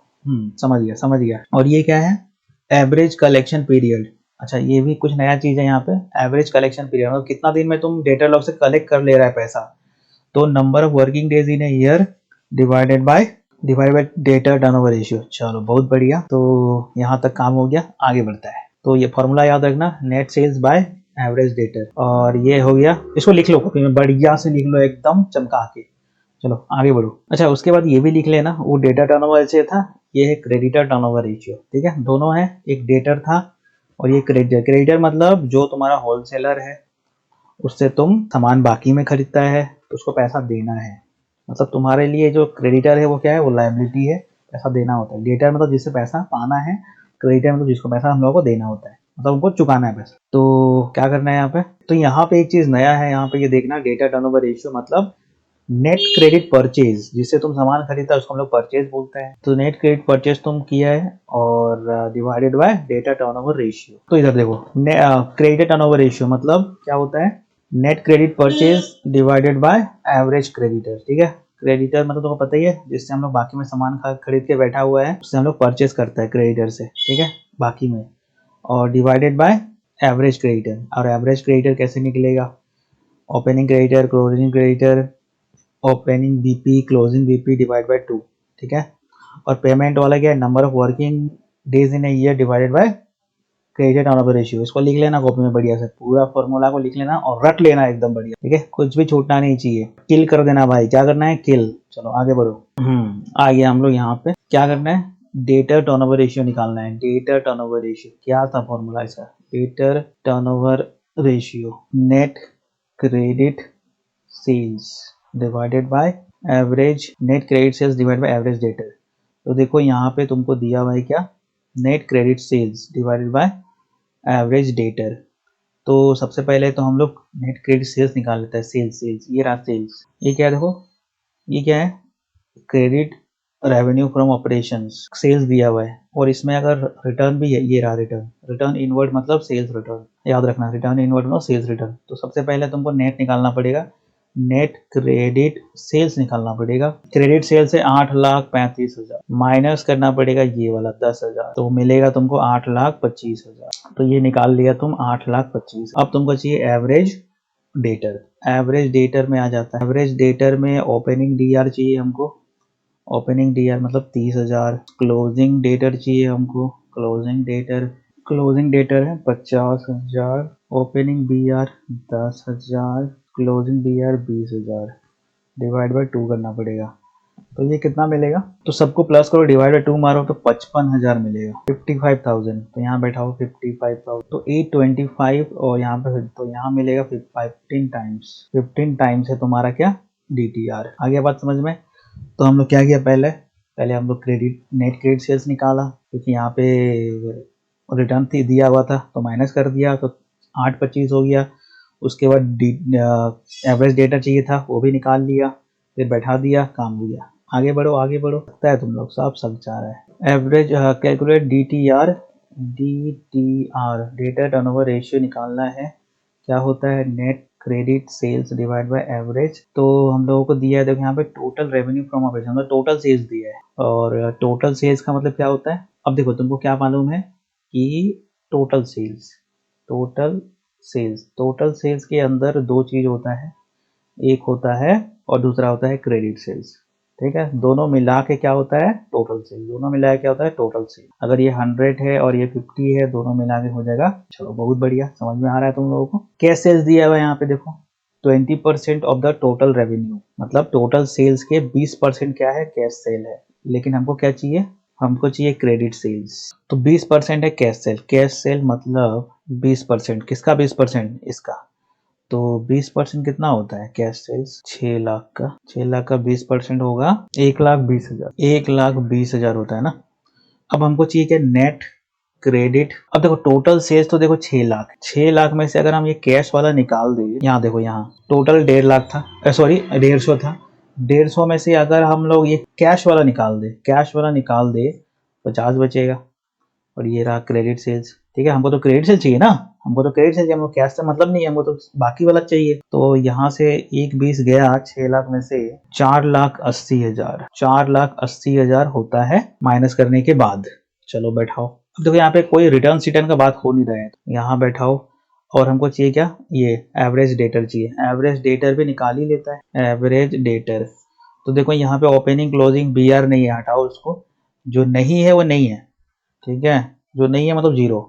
समझ गया समझ गया। और ये क्या है, एवरेज कलेक्शन पीरियड। अच्छा ये भी कुछ नया चीज है यहाँ पे, एवरेज कलेक्शन पीरियड मतलब कितना दिन में तुम डेटर लॉग से कलेक्ट कर ले रहा है पैसा, तो number of working days in a year divided by debtor turnover ratio. चलो बहुत बढ़िया, तो यहाँ तक काम हो गया। आगे बढ़ता है, तो ये फॉर्मूला याद रखना, net sales by average debtor, और ये हो गया। इसको लिख लो कॉपी में, बढ़िया से लिख लो एकदम चमका के। चलो आगे बढ़ो। अच्छा उसके बाद ये भी लिख लेना, वो डेटर टर्नओवर रेशियो था, ये है क्रेडिटर टर्नओवर रेशियो। ठीक है, दोनों है, एक डेटर था और ये क्रेडिटर। क्रेडिटर मतलब जो तुम्हारा होलसेलर है, उससे तुम सामान बाकी में खरीदता है तो उसको पैसा देना है, मतलब तुम्हारे लिए जो क्रेडिटर है वो क्या है, वो लायबिलिटी है, पैसा देना होता है। डेटर मतलब जिससे पैसा पाना है, क्रेडिटर मतलब जिसको पैसा हम लोगों को देना होता है, मतलब उनको चुकाना है पैसा। तो क्या करना है यहाँ पे, तो यहाँ पे एक चीज नया है, यहाँ पे ये देखना, डेटा टर्नओवर रेशियो मतलब नेट क्रेडिट परचेज, जिससे तुम सामान खरीदता है उसको हम लोग परचेज बोलते हैं। तो नेट क्रेडिट परचेज तुम किया है और divided by data turnover ratio. तो इधर देखो क्रेडिट टर्नओवर रेशियो मतलब क्या होता है, net credit purchase divided by average creditor. ठीक है, क्रेडिटर मतलब तुमको पता ही है, जिससे हम लोग बाकी में सामान खरीद के बैठा हुआ है उससे हम लोग परचेज करता है क्रेडिटर से। ठीक है, बाकी में, और डिवाइडेड बाय एवरेज क्रेडिटर। और एवरेज क्रेडिटर कैसे निकलेगा, opening creditor, closing creditor, opening BP, closing BP divide by 2। ठीक है, और पेमेंट वाला क्या है, number of working days in a year divided by credit turnover ratio. इसको लिख लेना कॉपी में बढ़िया से, पूरा फॉर्मूला को लिख लेना और रट लेना एकदम बढ़िया। ठीक है, कुछ भी छूटना नहीं चाहिए, किल कर देना भाई। क्या करना है, किल। चलो आगे बढ़ो। आ गया हम लोग यहाँ पे, क्या करना है, डेटर टर्नओवर रेशियो निकालना है। डेटर टर्नओवर रेशियो क्या था फॉर्मूला इसका, debtor turnover ratio net credit sales divided by average net credit sales divide by average debtor. तो देखो यहाँ पे तुमको दिया हुआ है क्या, net credit sales divided by average debtor. तो सबसे पहले तो हम लोग नेट क्रेडिट सेल्स निकाल लेते हैं। सेल्स, सेल्स ये रहा सेल्स। ये क्या है, देखो ये क्या है, credit revenue from operations, sales दिया हुआ है और इसमें अगर रिटर्न भी है, ये रहा रिटर्न। रिटर्न इनवर्ड मतलब सेल्स रिटर्न, याद रखना, रिटर्न इनवर्ड मतलब सेल्स रिटर्न। तो सबसे पहले तुमको नेट निकालना पड़ेगा, नेट क्रेडिट सेल्स निकालना पड़ेगा। क्रेडिट सेल्स है 8,35,000, माइनस करना पड़ेगा ये वाला 10,000, तो मिलेगा तुमको 8,25,000। तो ये निकाल लिया तुम 8,25,000। अब तुमको चाहिए एवरेज डेटर। एवरेज डेटर में आ जाता है, एवरेज डेटर में ओपनिंग डीआर चाहिए हमको, ओपनिंग डीआर मतलब 30,000। क्लोजिंग डेटर चाहिए हमको, क्लोजिंग डेटर, क्लोजिंग डेटर है 50,000। Opening B R 10,000, closing B R 20,000, divide by 2 करना पड़ेगा। तो ये कितना मिलेगा, तो सबको प्लस करो, डिवाइड बाय 2 मारो तो 55,000 मिलेगा, 55,000। तो यहाँ बैठाओ 55,000, तो 825 और यहाँ पे तो यहाँ मिलेगा 15 टाइम्स। 15 टाइम्स है तुम्हारा क्या, डीटीआर। आगे बात समझ में। तो हम लोग क्या किया, पहले पहले हम लोग क्रेडिट नेट क्रेडिट सेल्स निकाला, क्योंकि यहाँ पे रिटर्न दिया हुआ था तो माइनस कर दिया, तो 825 हो गया। उसके बाद एवरेज डेटा चाहिए था वो भी निकाल लिया, फिर बैठा दिया, काम हो गया। आगे बढ़ो आगे बढ़ो, लगता है तुम लोग सब समझ जा रहा है। Average calculate DTR, DTR debtor turnover ratio निकालना है। क्या होता है, net credit sales divide by average. तो हम लोगों को दिया है, देखो यहाँ पे टोटल रेवेन्यू फ्रॉम ऑपरेशन, मतलब टोटल सेल्स दिया है। और टोटल सेल्स का मतलब क्या होता है, अब देखो तुमको क्या मालूम है कि total sales, total sales, total sales के अंदर दो चीज होता है, एक होता है और दूसरा होता है क्रेडिट सेल्स। ठीक है, दोनों मिला के क्या होता है, टोटल सेल। दोनों मिला के क्या होता है, टोटल सेल। अगर ये 100 है और ये 50 है, दोनों मिला के हो जाएगा। चलो बहुत बढ़िया, समझ में आ रहा है तुम लोगों को। कैश सेल्स दिया हुआ है यहाँ पे देखो, 20% ऑफ द टोटल रेवेन्यू, मतलब टोटल सेल्स के 20% क्या है, कैश सेल है। लेकिन हमको क्या चाहिए, हमको चाहिए क्रेडिट सेल्स। तो 20% है कैश सेल, कैश सेल मतलब 20%, किसका 20%, इसका। तो 20% कितना होता है कैश सेल्स, 6 लाख का, 6 लाख का 20% होगा 1,20,000, 1,20,000 होता है ना। अब हमको चाहिए क्या, नेट क्रेडिट। अब देखो टोटल सेल्स तो देखो 6 लाख, 6 लाख में से अगर हम ये कैश वाला निकाल दे, यहाँ देखो यहाँ टोटल 1.5 लाख था, सॉरी 150 था। 150 में से अगर हम लोग ये कैश वाला निकाल दे, कैश वाला निकाल दे, 50 बचेगा। और ये रहा क्रेडिट सेल्स। ठीक है, हमको तो क्रेडिट सेल चाहिए ना, हमको तो क्रेडिट सेल चाहिए, हमको कैश से मतलब नहीं है, हमको तो बाकी वाला चाहिए। तो यहाँ से 1,20 गया, 6 लाख में से 4,80,000, 4,80,000 होता है माइनस करने के बाद। चलो बैठाओ, अब देखो यहाँ पे कोई रिटर्न सिटर्न का बात हो नहीं रहा है, यहाँ बैठाओ। और हमको चाहिए क्या, ये एवरेज डेटर चाहिए। एवरेज डेटर भी निकाल ही लेता है, एवरेज डेटर। तो देखो यहाँ पे ओपनिंग क्लोजिंग बी आर नहीं है, हटाओ उसको, जो नहीं है वो नहीं है। ठीक है, जो नहीं है मतलब जीरो।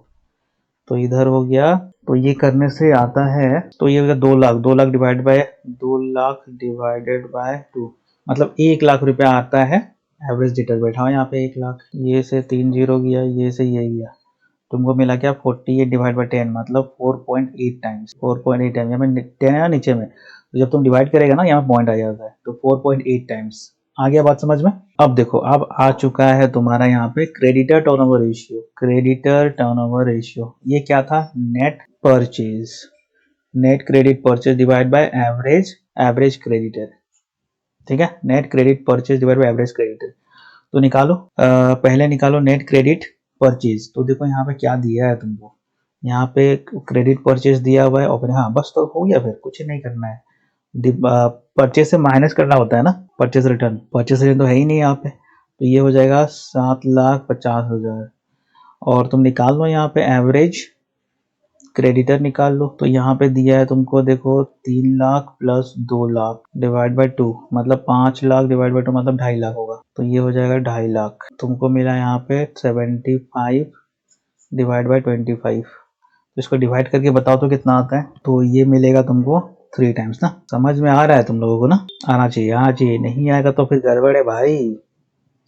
तो इधर हो गया, तो ये करने से आता है, तो ये हो गया 2 lakh, 2 lakh divide by 2 lakh divided by 2, मतलब 1 लाख रुपया आता है एवरेज डेटर। बैठा यहाँ पे 1 लाख, ये से 3 जीरो गया, ये से ये गया, तुमको मिला क्या 48 डिवाइड बाय 10, मतलब 4.8 टाइम्स, 4.8 टाइम्स। यहाँ पे 10 है ना नीचे में, तो जब तुम डिवाइड करेगा ना यहाँ पॉइंट आ जाता है, तो 4.8 टाइम्स। आ गया बात समझ में। अब देखो, अब आ चुका है तुम्हारा यहाँ पे creditor turnover ratio. Creditor turnover ratio ये क्या था, net purchase, net credit purchase divide by average, average creditor. ठीक है, net credit purchase divide by average credit. तो निकालो, पहले निकालो नेट क्रेडिट परचेज। तो देखो यहाँ पे क्या दिया है तुमको, यहाँ पे क्रेडिट परचेज दिया हुआ है और हाँ बस तो हो गया, फिर कुछ नहीं करना है। परचेज से माइनस करना होता है ना, परचेज रिटर्न, परचेज रिटर्न तो है ही नहीं यहाँ पे, तो ये हो जाएगा 7,50,000। और तुम निकाल लो यहाँ पे एवरेज क्रेडिटर निकाल लो। तो यहाँ पे दिया है तुमको, देखो 3 lakh plus 2 lakh divide by 2, मतलब 5 लाख डिवाइड बाई 2 मतलब 2.5 लाख होगा। तो ये हो जाएगा 2.5 लाख। तुमको मिला यहाँ पे 75 डिवाइड बाई 25। तो इसको डिवाइड करके बताओ तो कितना आता है। तो ये मिलेगा तुमको 3 टाइम्स ना। समझ में आ रहा है तुम लोगों को ना? आना चाहिए, आना चाहिए। नहीं आएगा तो फिर गड़बड़ है भाई।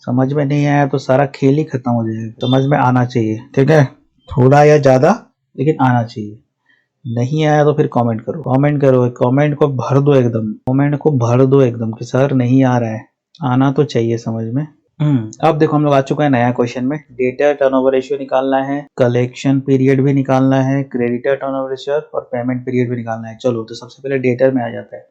समझ में नहीं आया तो सारा खेल ही खत्म हो जाएगा। समझ में आना चाहिए, ठीक है, थोड़ा या ज्यादा, लेकिन आना चाहिए। नहीं आया तो फिर कमेंट करो, कमेंट करो, कमेंट को भर दो एकदम, कमेंट को भर दो एकदम कि सर नहीं आ रहा है। आना तो चाहिए समझ में। अब देखो हम लोग आ चुका है नया क्वेश्चन में। डेटर टर्नओवर रेशियो निकालना है, कलेक्शन पीरियड भी निकालना है, क्रेडिटर टर्नओवर रेशियो और पेमेंट पीरियड भी निकालना है। चलो तो सबसे पहले डेटर में आ जाता है।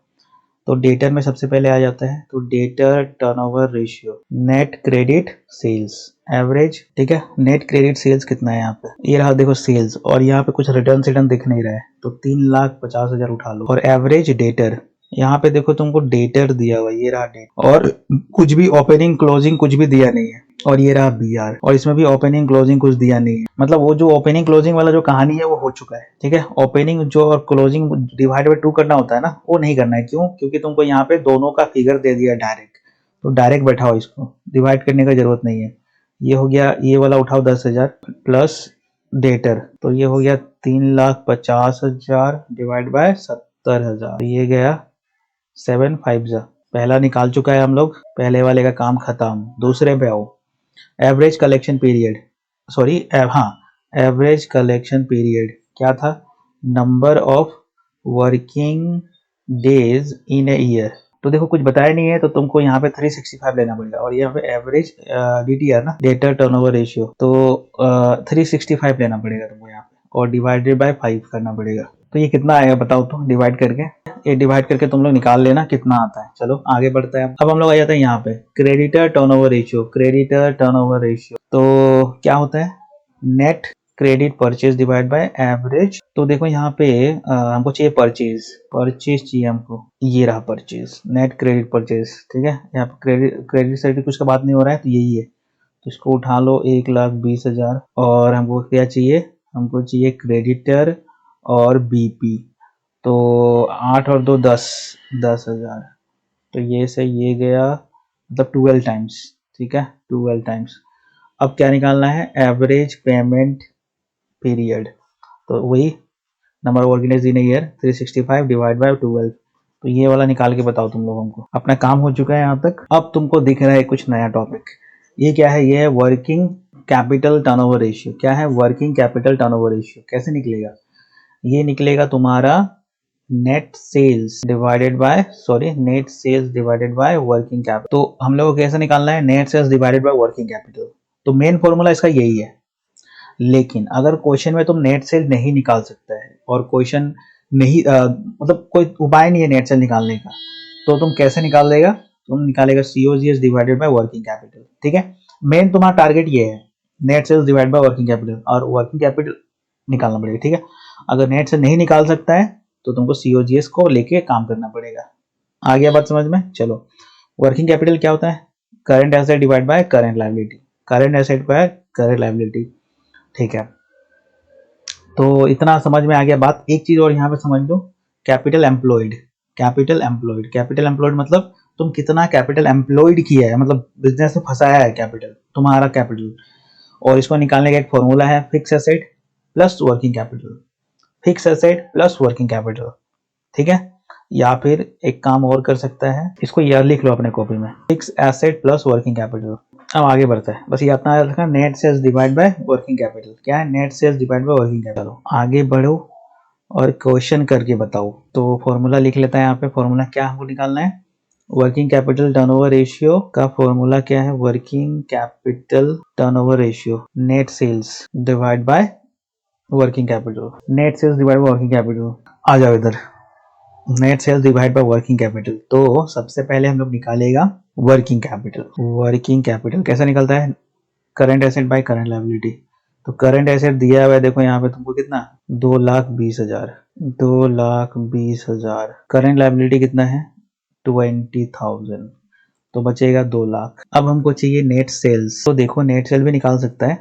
तो डेटर में सबसे पहले आ जाता है, तो debtor turnover ratio, net credit sales average, ठीक है। नेट क्रेडिट सेल्स कितना है यहाँ पे, ये रहा देखो सेल्स, और यहाँ पे कुछ रिटर्न सिटर्न दिख नहीं रहा है, तो 3,50,000 उठा लो। और एवरेज डेटर, यहाँ पे देखो तुमको डेटर दिया हुआ, ये रहा डेट, और कुछ भी ओपनिंग क्लोजिंग कुछ भी दिया नहीं है। और ये रहा BR, और इसमें भी ओपनिंग क्लोजिंग कुछ दिया नहीं है। मतलब वो जो ओपनिंग क्लोजिंग वाला जो कहानी है वो हो चुका है, ठीक है। ओपनिंग जो और क्लोजिंग डिवाइड बाय 2 करना होता है ना, वो नहीं करना है। क्यों? क्योंकि तुमको यहाँ पे दोनों का फिगर दे दिया डायरेक्ट, तो डायरेक्ट बैठाओ, इसको डिवाइड करने का जरूरत नहीं है। ये हो गया, ये वाला उठाओ 10,000 प्लस डेटर, तो ये हो गया 3,50,000 डिवाइड बाय 70,000, ये गया 7 5 पहला निकाल चुका है हम लोग, पहले वाले का काम खत्म। दूसरे पे आओ, एवरेज कलेक्शन पीरियड, सॉरी हाँ, एवरेज कलेक्शन पीरियड क्या था, number of working days in a year. तो देखो कुछ बताया नहीं है, तो तुमको यहाँ पे 365 लेना पड़ेगा, और यहाँ पे एवरेज DTR ना, डेटर टर्नओवर रेशियो, तो 365 लेना पड़ेगा तुमको यहाँ पे, और डिवाइडेड बाय 5 करना पड़ेगा। तो ये कितना आएगा बताओ तो, डिवाइड करके, ये डिवाइड करके तुम लोग निकाल लेना कितना आता है। चलो आगे बढ़ते हैं। अब हम लोग आ जाते हैं यहाँ पे creditor turnover ratio, creditor turnover ratio तो क्या होता है, net credit purchase divide by average. तो देखो यहाँ पे हमको चाहिए परचेज, परचेज चाहिए हमको, ये रहा परचेज, नेट क्रेडिट परचेज, ठीक है। यहाँ पे क्रेडिट क्रेडिट साइड कुछ का बात नहीं हो रहा है, तो यही है, तो इसको उठा लो 1,20,000। और हमको क्या चाहिए, हमको चाहिए क्रेडिटर और BP, तो 8 और 2 10, 10,000, तो ये से ये गया, मतलब 12 टाइम्स, ठीक है, 12 टाइम्स। अब क्या निकालना है, एवरेज पेमेंट पीरियड, तो वही number working days in year 365 divide by 12। तो ये वाला निकाल के बताओ तुम लोगों को। अपना काम हो चुका है यहाँ तक। अब तुमको दिख रहा है कुछ नया टॉपिक, ये क्या है, ये है वर्किंग कैपिटल टर्नओवर रेशियो। क्या है वर्किंग कैपिटल टर्नओवर रेशियो, कैसे निकलेगा, ये निकलेगा तुम्हारा net sales divided by, sorry net sales divided by working capital. तो हम लोग को कैसे निकालना है, net sales divided by working capital. तो मेन फॉर्मूला इसका यही है। लेकिन अगर क्वेश्चन में तुम नेट सेल नहीं निकाल सकता है, और क्वेश्चन नहीं मतलब कोई उपाय नहीं है नेट सेल निकालने का, तो तुम कैसे निकाल देगा, तुम निकालेगा COGS divided by working capital, ठीक है। मेन तुम्हारा टारगेट ये है, net sales divide by working capital, और वर्किंग कैपिटल निकालना पड़ेगा, ठीक है। अगर नेट से नहीं निकाल सकता है तो तुमको COGS को लेके काम करना पड़ेगा। आ गया बात समझ में? चलो, वर्किंग कैपिटल क्या होता है, current asset divide by current liability, current asset by current liability, ठीक है। तो इतना समझ में आ गया बात। एक चीज और यहाँ पे समझ लो, capital employed, capital employed, capital employed मतलब तुम कितना कैपिटल एम्प्लॉयड किया है, मतलब बिजनेस में फंसाया है कैपिटल, तुम्हारा कैपिटल। और इसको निकालने का एक फॉर्मूला है, fix asset plus working capital, fix asset plus working capital, ठीक है। या फिर एक काम और कर सकता है, इसको याद लिख लो अपने कॉपी में, fix asset plus working capital. अब आगे बढ़ता है, बस ये इतना याद रखना, net sales divide by working capital. क्या है, net sales divide by working capital. आगे बढ़ो और क्वेश्चन करके बताओ। तो फॉर्मूला लिख लेता है यहाँ पे, फॉर्मूला क्या हमको निकालना है, वर्किंग कैपिटल टर्नओवर रेशियो का फॉर्मूला क्या है, working capital turnover ratio, net sales divide by working capital, net sales divide by working capital. आ जाओ इधर, net sales divide by working capital. तो सबसे पहले हम लोग निकालेगा वर्किंग कैपिटल। वर्किंग कैपिटल कैसा निकलता है? Current asset by current liability. तो करंट एसेट दिया हुआ है, देखो यहाँ पे तुमको कितना, 2,20,000, 2,20,000। करंट लायबिलिटी कितना है? 20,000। तो बचेगा 2 लाख। अब हमको चाहिए नेट सेल्स। तो देखो नेट सेल भी निकाल सकता है।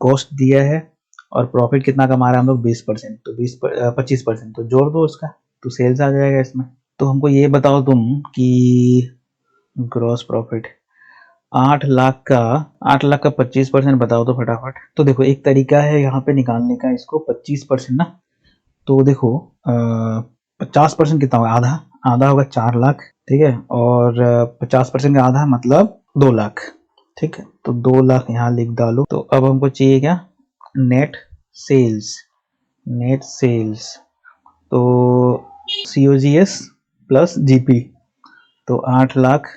कॉस्ट दिया है और प्रॉफिट कितना कमा रहा है हम लोग? 20%। तो 25%, तो जोड़ दो उसका, तो सेल्स आ जाएगा इसमें। तो हमको ये बताओ तुम कि ग्रॉस प्रॉफिट 8 लाख का 25% बताओ तो फटाफट। तो देखो एक तरीका है यहाँ पे निकालने का इसको, 25% ना। तो देखो 50% कितना होगा? आधा। आधा होगा 4 लाख, ठीक है। और 50% का आधा मतलब 2 लाख, ठीक है। तो 2 लाख यहाँ लिख डालो। तो अब हमको चाहिए क्या? Net sales. नेट सेल्स तो COGS प्लस GP, तो 8 लाख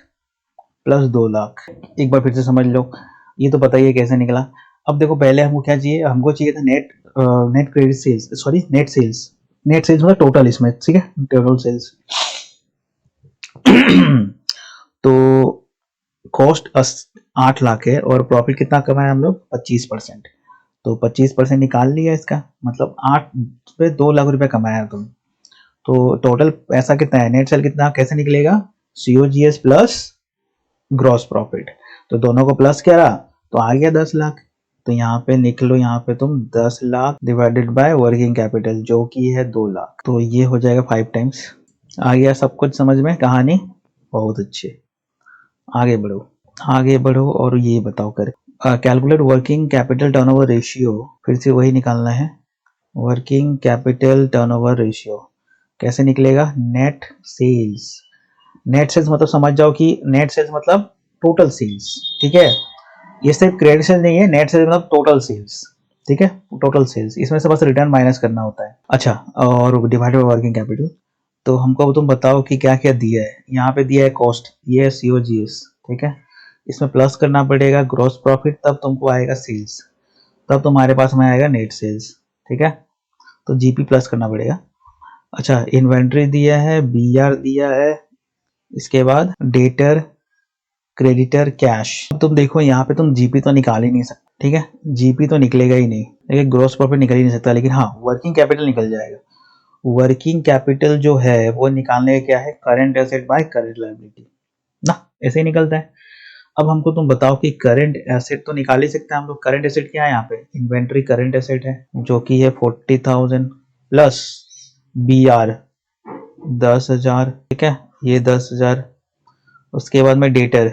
प्लस 2 लाख। एक बार फिर से समझ लो, ये तो पता ही है कैसे निकला। अब देखो पहले हमको क्या चाहिए? हमको चाहिए था net credit sales, sorry net sales. Net sales मतलब टोटल इसमें, ठीक है, टोटल सेल्स। तो कॉस्ट 8 लाख है और प्रॉफिट कितना कमाया हम लोग? 25%। तो 25% निकाल लिया इसका, मतलब 8 पे 2 लाख रुपए कमाया तुम। तो टोटल पैसा कितना है? नेट सेल कितना कैसे निकलेगा? COGS plus gross profit. तो दोनों को प्लस करा तो आ गया 10 लाख। तो यहाँ पे निकलो, यहाँ पे तुम 10 lakh divided by working capital जो कि है 2 लाख, तो ये हो जाएगा 5 टाइम्स। आ गया सब कुछ समझ में कहानी? बहुत अच्छे। आगे बढ़ो, आगे बढ़ो और ये बताओ कर calculate working capital turnover ratio. फिर से वही निकालना है, वर्किंग कैपिटल टर्नओवर रेशियो। कैसे निकलेगा? Net sales. नेट सेल्स मतलब समझ जाओ कि नेट सेल्स मतलब टोटल सेल्स, ठीक है। ये सिर्फ क्रेडिट सेल्स नहीं है, नेट सेल्स मतलब टोटल सेल्स, ठीक है। टोटल सेल्स, इसमें से बस रिटर्न माइनस करना होता है। अच्छा, और डिवाइडेड बाय वर्किंग कैपिटल। तो हमको अब तुम बताओ कि क्या क्या दिया है। यहाँ पे दिया है कॉस्ट, ये है COGS, ठीक है। इसमें प्लस करना पड़ेगा ग्रॉस प्रॉफिट, तब तुमको आएगा सेल्स, तब तुम्हारे पास में आएगा नेट सेल्स, ठीक है। तो GP प्लस करना पड़ेगा। अच्छा, इन्वेंट्री दिया है, BR दिया है, इसके बाद डेटर, क्रेडिटर, कैश। तुम देखो यहाँ पे तुम GP तो निकाल ही नहीं सकते, ठीक है। GP तो निकलेगा ही नहीं, लेकिन ग्रॉस प्रॉफिट निकल ही नहीं सकता, लेकिन हाँ वर्किंग कैपिटल निकल जाएगा। वर्किंग कैपिटल जो है वो निकालने का क्या है? Current asset by current liability ना, ऐसे ही निकलता है। अब हमको तुम बताओ कि करंट एसेट तो निकाल ही सकते हैं हम लोग। करंट एसेट क्या है? यहाँ पे इन्वेंट्री करंट एसेट है जो कि है 40,000 प्लस BR 10,000, ठीक है, ये 10,000। उसके बाद में डेटर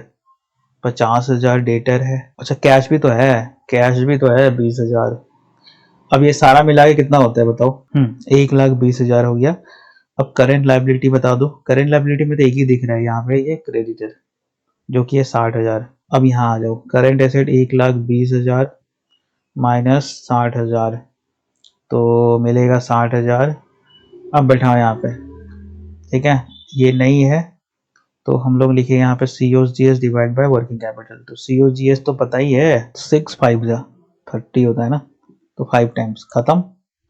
50,000 डेटर है। अच्छा कैश भी तो है, कैश भी तो है 20,000। अब ये सारा मिला के कितना होता है बताओ? 1,20,000 हो गया। अब करंट लायबिलिटी बता दो। करंट लायबिलिटी में तो एक ही दिख रहा है यहाँ पे, ये क्रेडिटर जो कि है 60,000। अब यहाँ आ जाओ, करंट एसेट 1,20,000 माइनस 60,000, तो मिलेगा 60,000। अब बैठाओ यहाँ पे, ठीक है, ये नहीं है तो हम लोग लिखे यहाँ पे COGS divide by working capital. तो COGS तो पता ही है, 6 5 30 होता है ना, तो 5 टाइम्स। खत्म।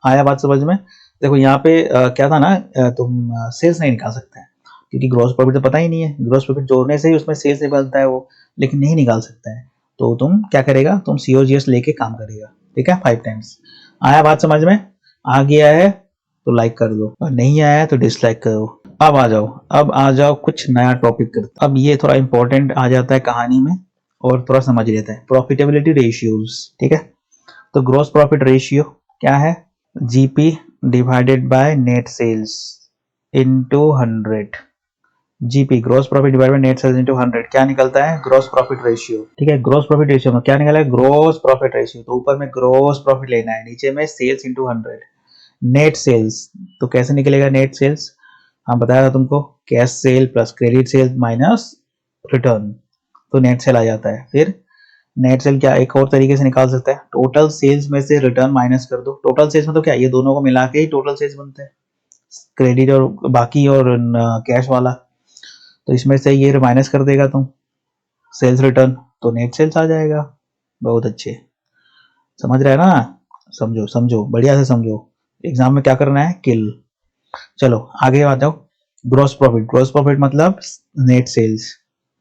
आया बात समझ में? देखो यहाँ पे क्या था ना, तुम सेल्स नहीं निकाल सकते हैं क्योंकि ग्रॉस प्रॉफिट तो पता ही नहीं है। ग्रॉस प्रॉफिट जोड़ने से ही उसमें सेल्स निकलता है वो, लेकिन नहीं निकाल सकता है। तो तुम क्या करेगा? तुम COGS लेके काम करेगा, ठीक है, 5 टाइम्स। आया बात समझ में? आ गया है तो लाइक कर दो और नहीं आया है तो डिसलाइक करो। अब आ जाओ, अब आ जाओ कुछ नया टॉपिक करते। अब ये थोड़ा इंपॉर्टेंट आ जाता है कहानी में और थोड़ा समझ लेते हैं। प्रॉफिटेबिलिटी रेशियोज, ठीक है। तो ग्रॉस प्रॉफिट रेशियो क्या है? GP divided by net sales into 100। GP gross profit divided by net sales into 100 क्या निकलता है? ग्रॉस प्रॉफिट रेशियो, ठीक है। ग्रॉस प्रॉफिट रेशियो में क्या निकला है? Gross profit ratio. तो ऊपर में ग्रॉस प्रॉफिट लेना है, नीचे में सेल्स इनटू 100। नेट सेल्स तो कैसे निकलेगा? नेट सेल्स हम बताया था तुमको, cash cell plus credit sale minus return, तो नेट सेल आ जाता है। फिर नेट सेल क्या एक और तरीके से निकाल सकता है? टोटल सेल्स में से रिटर्न माइनस कर दो। टोटल सेल्स मतलब क्या? ये दोनों को मिला के ही टोटल सेल्स बनते हैं, क्रेडिट और बाकी और कैश वाला। तो इसमें से ये माइनस कर देगा तुम, सेल्स रिटर्न, तो नेट सेल्स आ जाएगा। बहुत अच्छे, समझ रहे हैं ना? समझो समझो, बढ़िया से समझो। एग्जाम में क्या करना है? किल। चलो आगे आ जाओ। ग्रॉस प्रॉफिट मतलब नेट सेल्स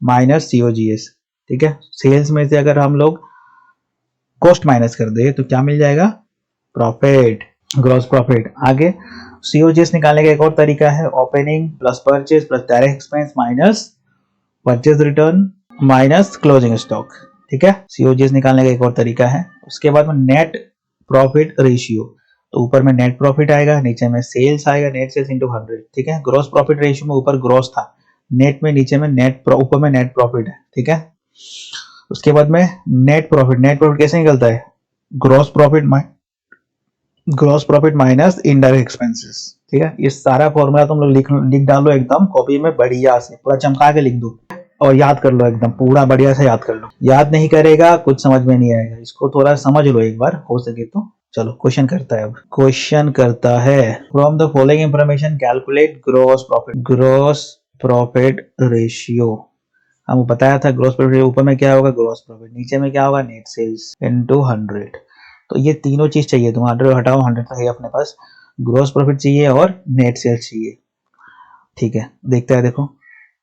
माइनस सीओजीएस। ठीक है, सेल्स में से अगर हम लोग कॉस्ट माइनस कर दे तो क्या मिल जाएगा, प्रॉफिट, ग्रॉस प्रॉफिट। आगे सीओजीएस निकालने का एक और तरीका है, opening plus purchase plus direct expense minus purchase return minus closing stock. ठीक है, सीओजीएस निकालने का एक और तरीका है। उसके बाद में नेट प्रॉफिट रेशियो, तो ऊपर में नेट प्रॉफिट आएगा, नीचे में सेल्स आएगा, नेट सेल्स इंटू 100। ठीक है, ग्रॉस प्रॉफिट रेशियो में ऊपर ग्रॉस था, नेट में नीचे में नेट, ऊपर में नेट प्रॉफिट है। ठीक है, उसके बाद में नेट प्रॉफिट कैसे निकलता है, gross profit minus indirect expenses. ठीक है, ये सारा फॉर्मूला तुम लोग लिख डालो एकदम कॉपी में बढ़िया से, पूरा चमका के लिख दो और याद कर लो, एकदम पूरा बढ़िया से याद कर लो। याद नहीं करेगा कुछ समझ में नहीं आएगा, इसको थोड़ा समझ लो एक बार हो सके तो। चलो क्वेश्चन करता है, अब क्वेश्चन करता है, from the following information calculate gross profit ratio. हमको बताया था ग्रॉस प्रॉफिट ऊपर में क्या होगा, ग्रॉस प्रॉफिट, नीचे में क्या होगा, नेट सेल्स इनटू 100। तो ये तीनों चीज चाहिए तुम, 100 हटाओ, 100 तो है अपने पास, ग्रॉस प्रॉफिट चाहिए और नेट सेल्स चाहिए। ठीक है, देखते हैं, देखो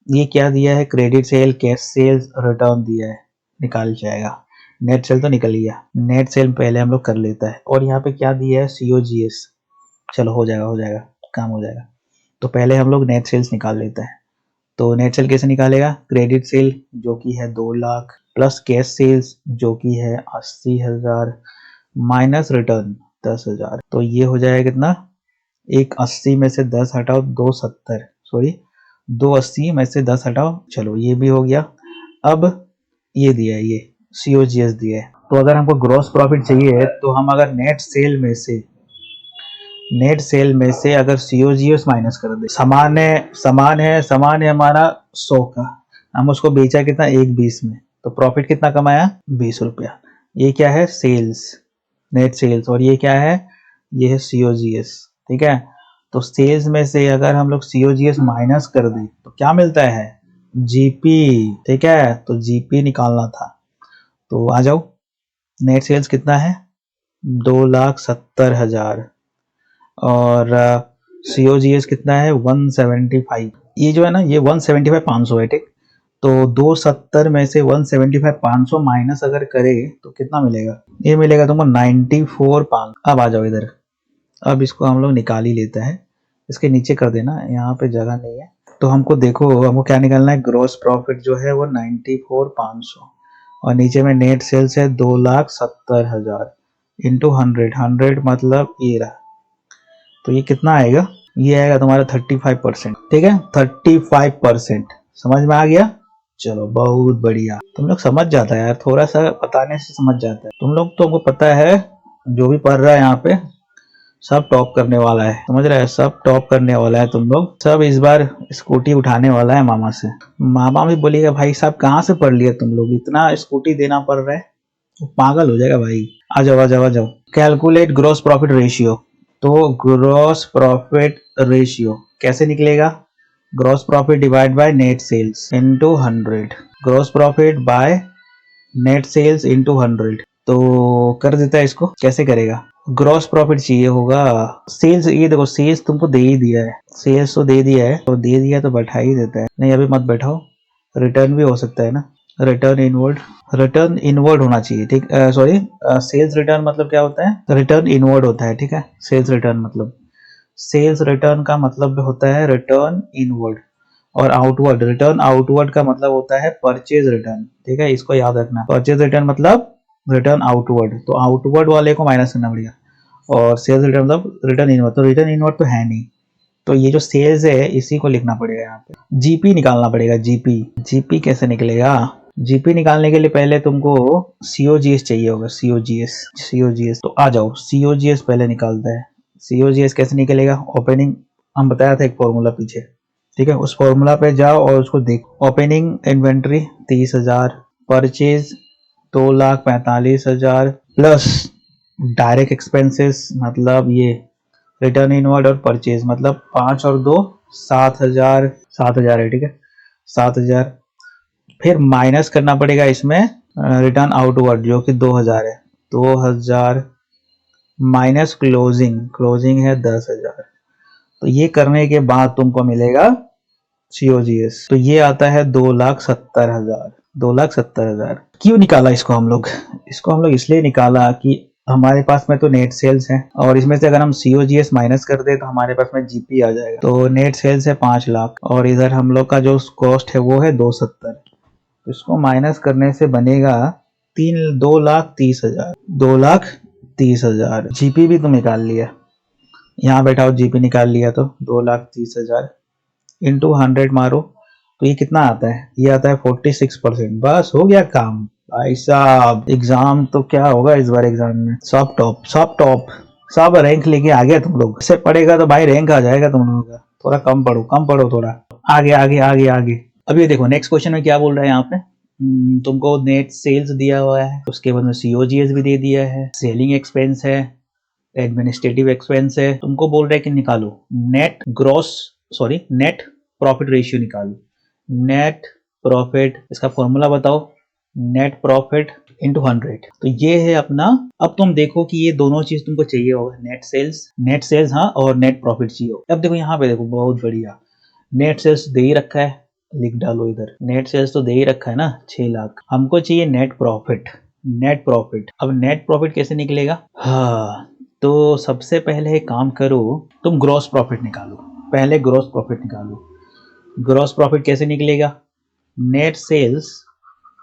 ये क्या दिया है, credit sale, cash sales, return दिया है, निकाल जाएगा। नेट सेल तो निकल गया, नेट सेल पहले हम लोग कर लेता है। और यहाँ पे क्या दिया है, सीओजीएस। चलो हो जाएगा, काम हो जाएगा। तो पहले हम लोग नेट सेल्स निकाल लेते हैं। तो नेट सेल कैसे निकालेगा, क्रेडिट सेल जो कि है 2 लाख प्लस कैश सेल्स जो कि है 80,000 माइनस रिटर्न 10,000। तो ये हो जाएगा कितना, 180 में से 10 हटाओ 270, सॉरी 280 में से 10 हटाओ, चलो ये भी हो गया। अब ये दिया है, ये सीओजीएस दिया है। तो अगर हमको ग्रॉस प्रॉफिट चाहिए तो हम अगर नेट सेल में से अगर सीओजीएस माइनस कर दे, समान है हमारा 100 का, हम उसको बेचा कितना, 120 में, तो प्रॉफिट कितना कमाया, 20 रुपया। ये क्या है, सेल्स, नेट सेल्स, और ये क्या है, ये है सीओजीएस। ठीक है, तो सेल्स में से अगर हम लोग सीओजीएस माइनस कर दें तो क्या मिलता है, जीपी। ठीक है, तो जीपी निकालना था, तो आ जाओ, नेट सेल्स कितना है, 2,70,000 और सीओजीएस कितना है, 175। ये जो है ना, ये 175,500 है। ठीक, तो 270 में से 175,500 माइनस अगर करे तो कितना मिलेगा, ये मिलेगा तुमको 94,500। अब आ जाओ इधर, अब इसको हम लोग निकाल ही लेते हैं, इसके नीचे कर देना, यहाँ पे जगह नहीं है। तो हमको देखो, हमको क्या निकालना है, ग्रॉस प्रॉफिट जो है वो 94,500 और नीचे में नेट सेल्स है 2,70,000 इंटू 100 मतलब ये रहा। तो ये कितना आएगा, ये आएगा तुम्हारा 35%। ठीक है, 35% समझ में आ गया। चलो बहुत बढ़िया, तुम लोग समझ जाता है यार, थोड़ा सा बताने से समझ जाता है। तुम लोग तो हमको पता है, जो भी पढ़ रहा है यहाँ पे सब टॉप करने वाला है, समझ रहा है, सब टॉप करने वाला है। तुम लोग सब इस बार स्कूटी उठाने वाला है मामा से। मामा भी बोलेगा भाई साहब कहाँ से पढ़ लिया तुम लोग, इतना स्कूटी देना पड़ रहा है, वो पागल हो जाएगा भाई। आ जाओ, कैलकुलेट ग्रॉस प्रॉफिट रेशियो। तो ग्रॉस प्रॉफिट रेशियो कैसे निकलेगा, gross profit divide by net sales into 100, gross profit by net sales into 100। तो कर देता है, इसको कैसे करेगा, ग्रॉस प्रॉफिट चाहिए होगा, सेल्स, ये देखो सेल्स तुमको दे ही दिया है, सेल्स तो दे दिया है, तो दे दिया तो बैठा ही देता है, नहीं अभी मत बैठाओ, रिटर्न भी हो सकता है ना, रिटर्न इनवर्ड होना चाहिए। ठीक, सॉरी, सेल्स रिटर्न मतलब क्या होता है, रिटर्न इनवर्ड होता है। ठीक है, सेल्स रिटर्न का मतलब होता है रिटर्न इनवर्ड, और रिटर्न आउटवर्ड का मतलब होता है परचेज रिटर्न। ठीक है, इसको याद रखना, परचेज रिटर्न मतलब रिटर्न आउटवर्ड, तो आउटवर्ड वाले को माइनस करना पड़ेगा, और सेल्स रिटर्न मतलब रिटर्न इनवर्ड, तो रिटर्न इनवर्ड तो है नहीं, तो ये जो सेल्स है इसी को लिखना पड़ेगा यहाँ पे। जीपी निकालना पड़ेगा, जीपी कैसे निकलेगा, जीपी निकालने के लिए पहले तुमको सीओजीएस चाहिए होगा, सीओजीएस। तो आ जाओ, सीओजीएस पहले निकालता है। सीओजीएस कैसे निकलेगा, ओपनिंग, हम बताया था एक फॉर्मूला पीछे। ठीक है, उस फॉर्मूला पे जाओ और उसको देखो, opening inventory 30,000, purchase 2,45,000 plus direct expenses मतलब ये रिटर्न इनवर्ड और परचेज, मतलब 5 और 2 7,000 है। ठीक है, 7,000, फिर माइनस करना पड़ेगा इसमें रिटर्न आउटवर्ड जो कि 2,000 है, 2,000 माइनस क्लोजिंग है 10,000। तो ये करने के बाद तुमको मिलेगा COGS, तो ये आता है 2,70,000। 2,70,000 क्यों निकाला इसको हम लोग? इसको हम लोग इसलिए निकाला कि हमारे पास में तो नेट सेल्स है और इसमें से अगर हम COGS माइनस कर दे तो हमारे पास में GP आ जाएगा। तो नेट सेल्स है 5 लाख और इधर हम लोग का जो कॉस्ट है वो है 270। तो इसको माइनस करने से बनेगा 2,30,000। 2,30,000 GP भी तो निकाल लिया, यहाँ बैठाओ GP निकाल लिया तो 2,30,000 इंटू 100 मारो तो ये कितना आता है? ये आता है 46%। बस हो गया काम भाई साहब। एग्जाम तो क्या होगा इस बार एग्जाम में? सब टॉप, सब टॉप, सब रैंक लेके आ गया तुम लोग। इससे पढ़ेगा तो भाई रैंक आ जाएगा तुम लोगों का। थोड़ा कम पढ़ो, कम पढ़ो, थोड़ा आगे आगे आगे आगे। अब ये देखो नेक्स्ट क्वेश्चन में क्या बोल रहा है यहाँ पे। तुमको नेट सेल्स दिया हुआ है, उसके बाद में COGS भी दे दिया है, सेलिंग एक्सपेंस है, एडमिनिस्ट्रेटिव एक्सपेंस है। तुमको बोल रहे हैं कि निकालो नेट प्रॉफिट रेशियो निकालो। नेट प्रॉफिट, इसका फॉर्मूला बताओ। नेट प्रॉफिट इंटू 100, तो ये है अपना। अब तुम देखो कि ये दोनों चीज तुमको चाहिए होगा, नेट सेल्स हाँ, और नेट प्रॉफिट चाहिए होगा। अब देखो यहाँ पे देखो, बहुत बढ़िया। नेट सेल्स दे ही रखा है, लिख डालो इधर। नेट सेल्स तो दे ही रखा है ना, 6 लाख। हमको चाहिए नेट प्रॉफिट। नेट प्रॉफिट, अब नेट प्रॉफिट कैसे निकलेगा? हाँ, तो सबसे पहले एक काम करो, तुम ग्रॉस प्रॉफिट निकालो। पहले ग्रॉस प्रॉफिट निकालो। ग्रॉस प्रॉफिट कैसे निकलेगा? नेट सेल्स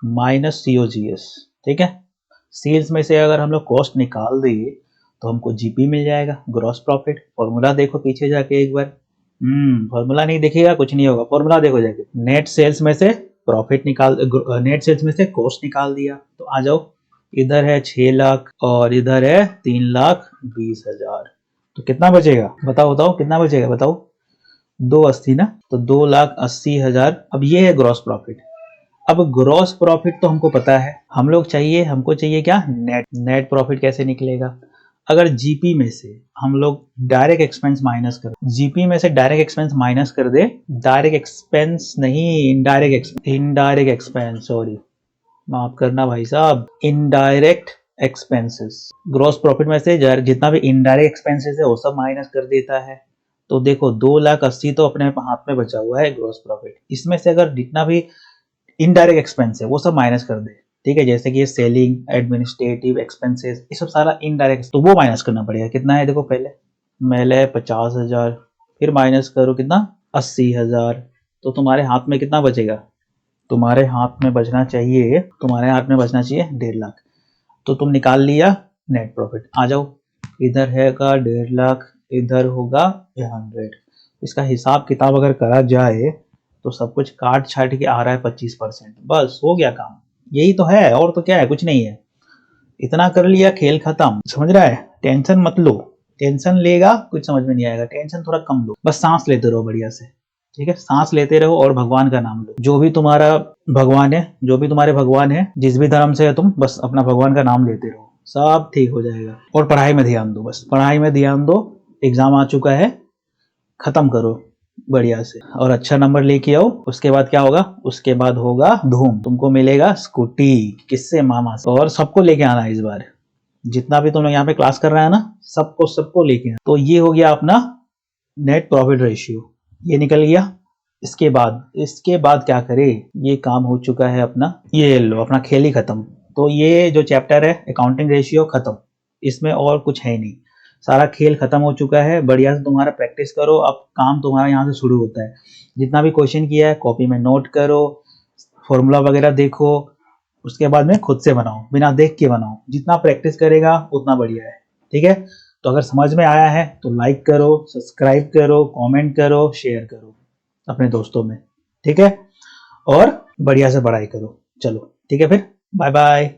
माइनस COGS, ठीक है। सेल्स में से अगर हम लोग कॉस्ट निकाल दें तो हमको GP मिल जाएगा, ग्रॉस प्रॉफिट। फॉर्मूला देखो पीछे जाके एक बार। फॉर्मूला नहीं देखेगा कुछ नहीं होगा, फॉर्मूला देखो जाके। नेट सेल्स में से प्रॉफिट निकाल, नेट सेल्स में से कॉस्ट निकाल दिया तो आ जाओ। इधर है 6 लाख और इधर है 3,20,000। तो कितना बचेगा बताओ, बताओ कितना बचेगा बताओ। 280 ना, तो 2,80,000। अब ये है ग्रॉस प्रॉफिट। अब ग्रॉस प्रॉफिट तो हमको पता है, हमको चाहिए क्या? नेट प्रॉफिट कैसे निकलेगा? अगर जीपी में से हम लोग डायरेक्ट एक्सपेंस माइनस कर, जीपी में से डायरेक्ट एक्सपेंस माइनस कर दे, डायरेक्ट एक्सपेंस नहीं, इनडायरेक्ट एक्सपेंस, सॉरी माफ करना भाई साहब, इनडायरेक्ट एक्सपेंसेस। ग्रॉस प्रॉफिट में से जितना भी इनडायरेक्ट एक्सपेंसेस है वो सब माइनस कर देता है। तो देखो 2,80,000 तो अपने हाथ में बचा हुआ है ग्रॉस प्रॉफिट। इसमें से अगर जितना भी इनडायरेक्ट एक्सपेंस है वो सब माइनस कर दे, ठीक है, जैसे कि ये सेलिंग, एडमिनिस्ट्रेटिव एक्सपेंसेस, ये सब सारा इनडायरेक्ट, तो वो माइनस करना पड़ेगा। कितना है देखो, पहले 50,000, फिर माइनस करो कितना, 80,000। तो तुम्हारे हाथ में कितना बचेगा? तुम्हारे हाथ में बचना चाहिए 1.5 लाख। तो तुम निकाल लिया नेट प्रॉफिट। आ जाओ, इधर है का 1.5 लाख, इधर होगा 100। इसका हिसाब किताब अगर करा जाए तो सब कुछ काट छाट के आ रहा है 25%। बस हो गया काम, यही तो है, और तो क्या है, कुछ नहीं है। इतना कर लिया, खेल खत्म। समझ रहा है? टेंशन मत लो, टेंशन लेगा कुछ समझ में नहीं आएगा। टेंशन थोड़ा कम लो, बस सांस लेते रहो बढ़िया से, ठीक है। सांस लेते रहो और भगवान का नाम लो। जो भी तुम्हारा भगवान है, जो भी तुम्हारे भगवान है, जिस भी धर्म से है तुम, बस अपना भगवान का नाम लेते रहो, सब ठीक हो जाएगा। और पढ़ाई में ध्यान दो, बस पढ़ाई में ध्यान दो। एग्जाम आ चुका है, खत्म करो बढ़िया से और अच्छा नंबर लेके आओ। उसके बाद क्या होगा? उसके बाद होगा धूम, तुमको मिलेगा स्कूटी। किससे? मामा से। और सबको लेके आना इस बार, जितना भी तुम लोग यहाँ पे क्लास कर रहा है ना, सबको लेके आना। तो ये हो गया अपना नेट प्रॉफिट रेशियो, ये निकल गया। इसके बाद क्या करे? ये काम हो चुका है अपना, ये लो अपना खेल ही खत्म। तो ये जो चैप्टर है अकाउंटिंग रेशियो खत्म, इसमें और कुछ है नहीं, सारा खेल खत्म हो चुका है। बढ़िया से तुम्हारा प्रैक्टिस करो, अब काम तुम्हारा यहाँ से शुरू होता है। जितना भी क्वेश्चन किया है कॉपी में नोट करो, फॉर्मूला वगैरह देखो, उसके बाद में खुद से बनाओ, बिना देख के बनाओ। जितना प्रैक्टिस करेगा उतना बढ़िया है, ठीक है। तो अगर समझ में आया है तो लाइक करो, सब्सक्राइब करो, कमेंट करो, शेयर करो अपने दोस्तों में, ठीक है। और बढ़िया से पढ़ाई करो। चलो ठीक है, फिर बाय बाय।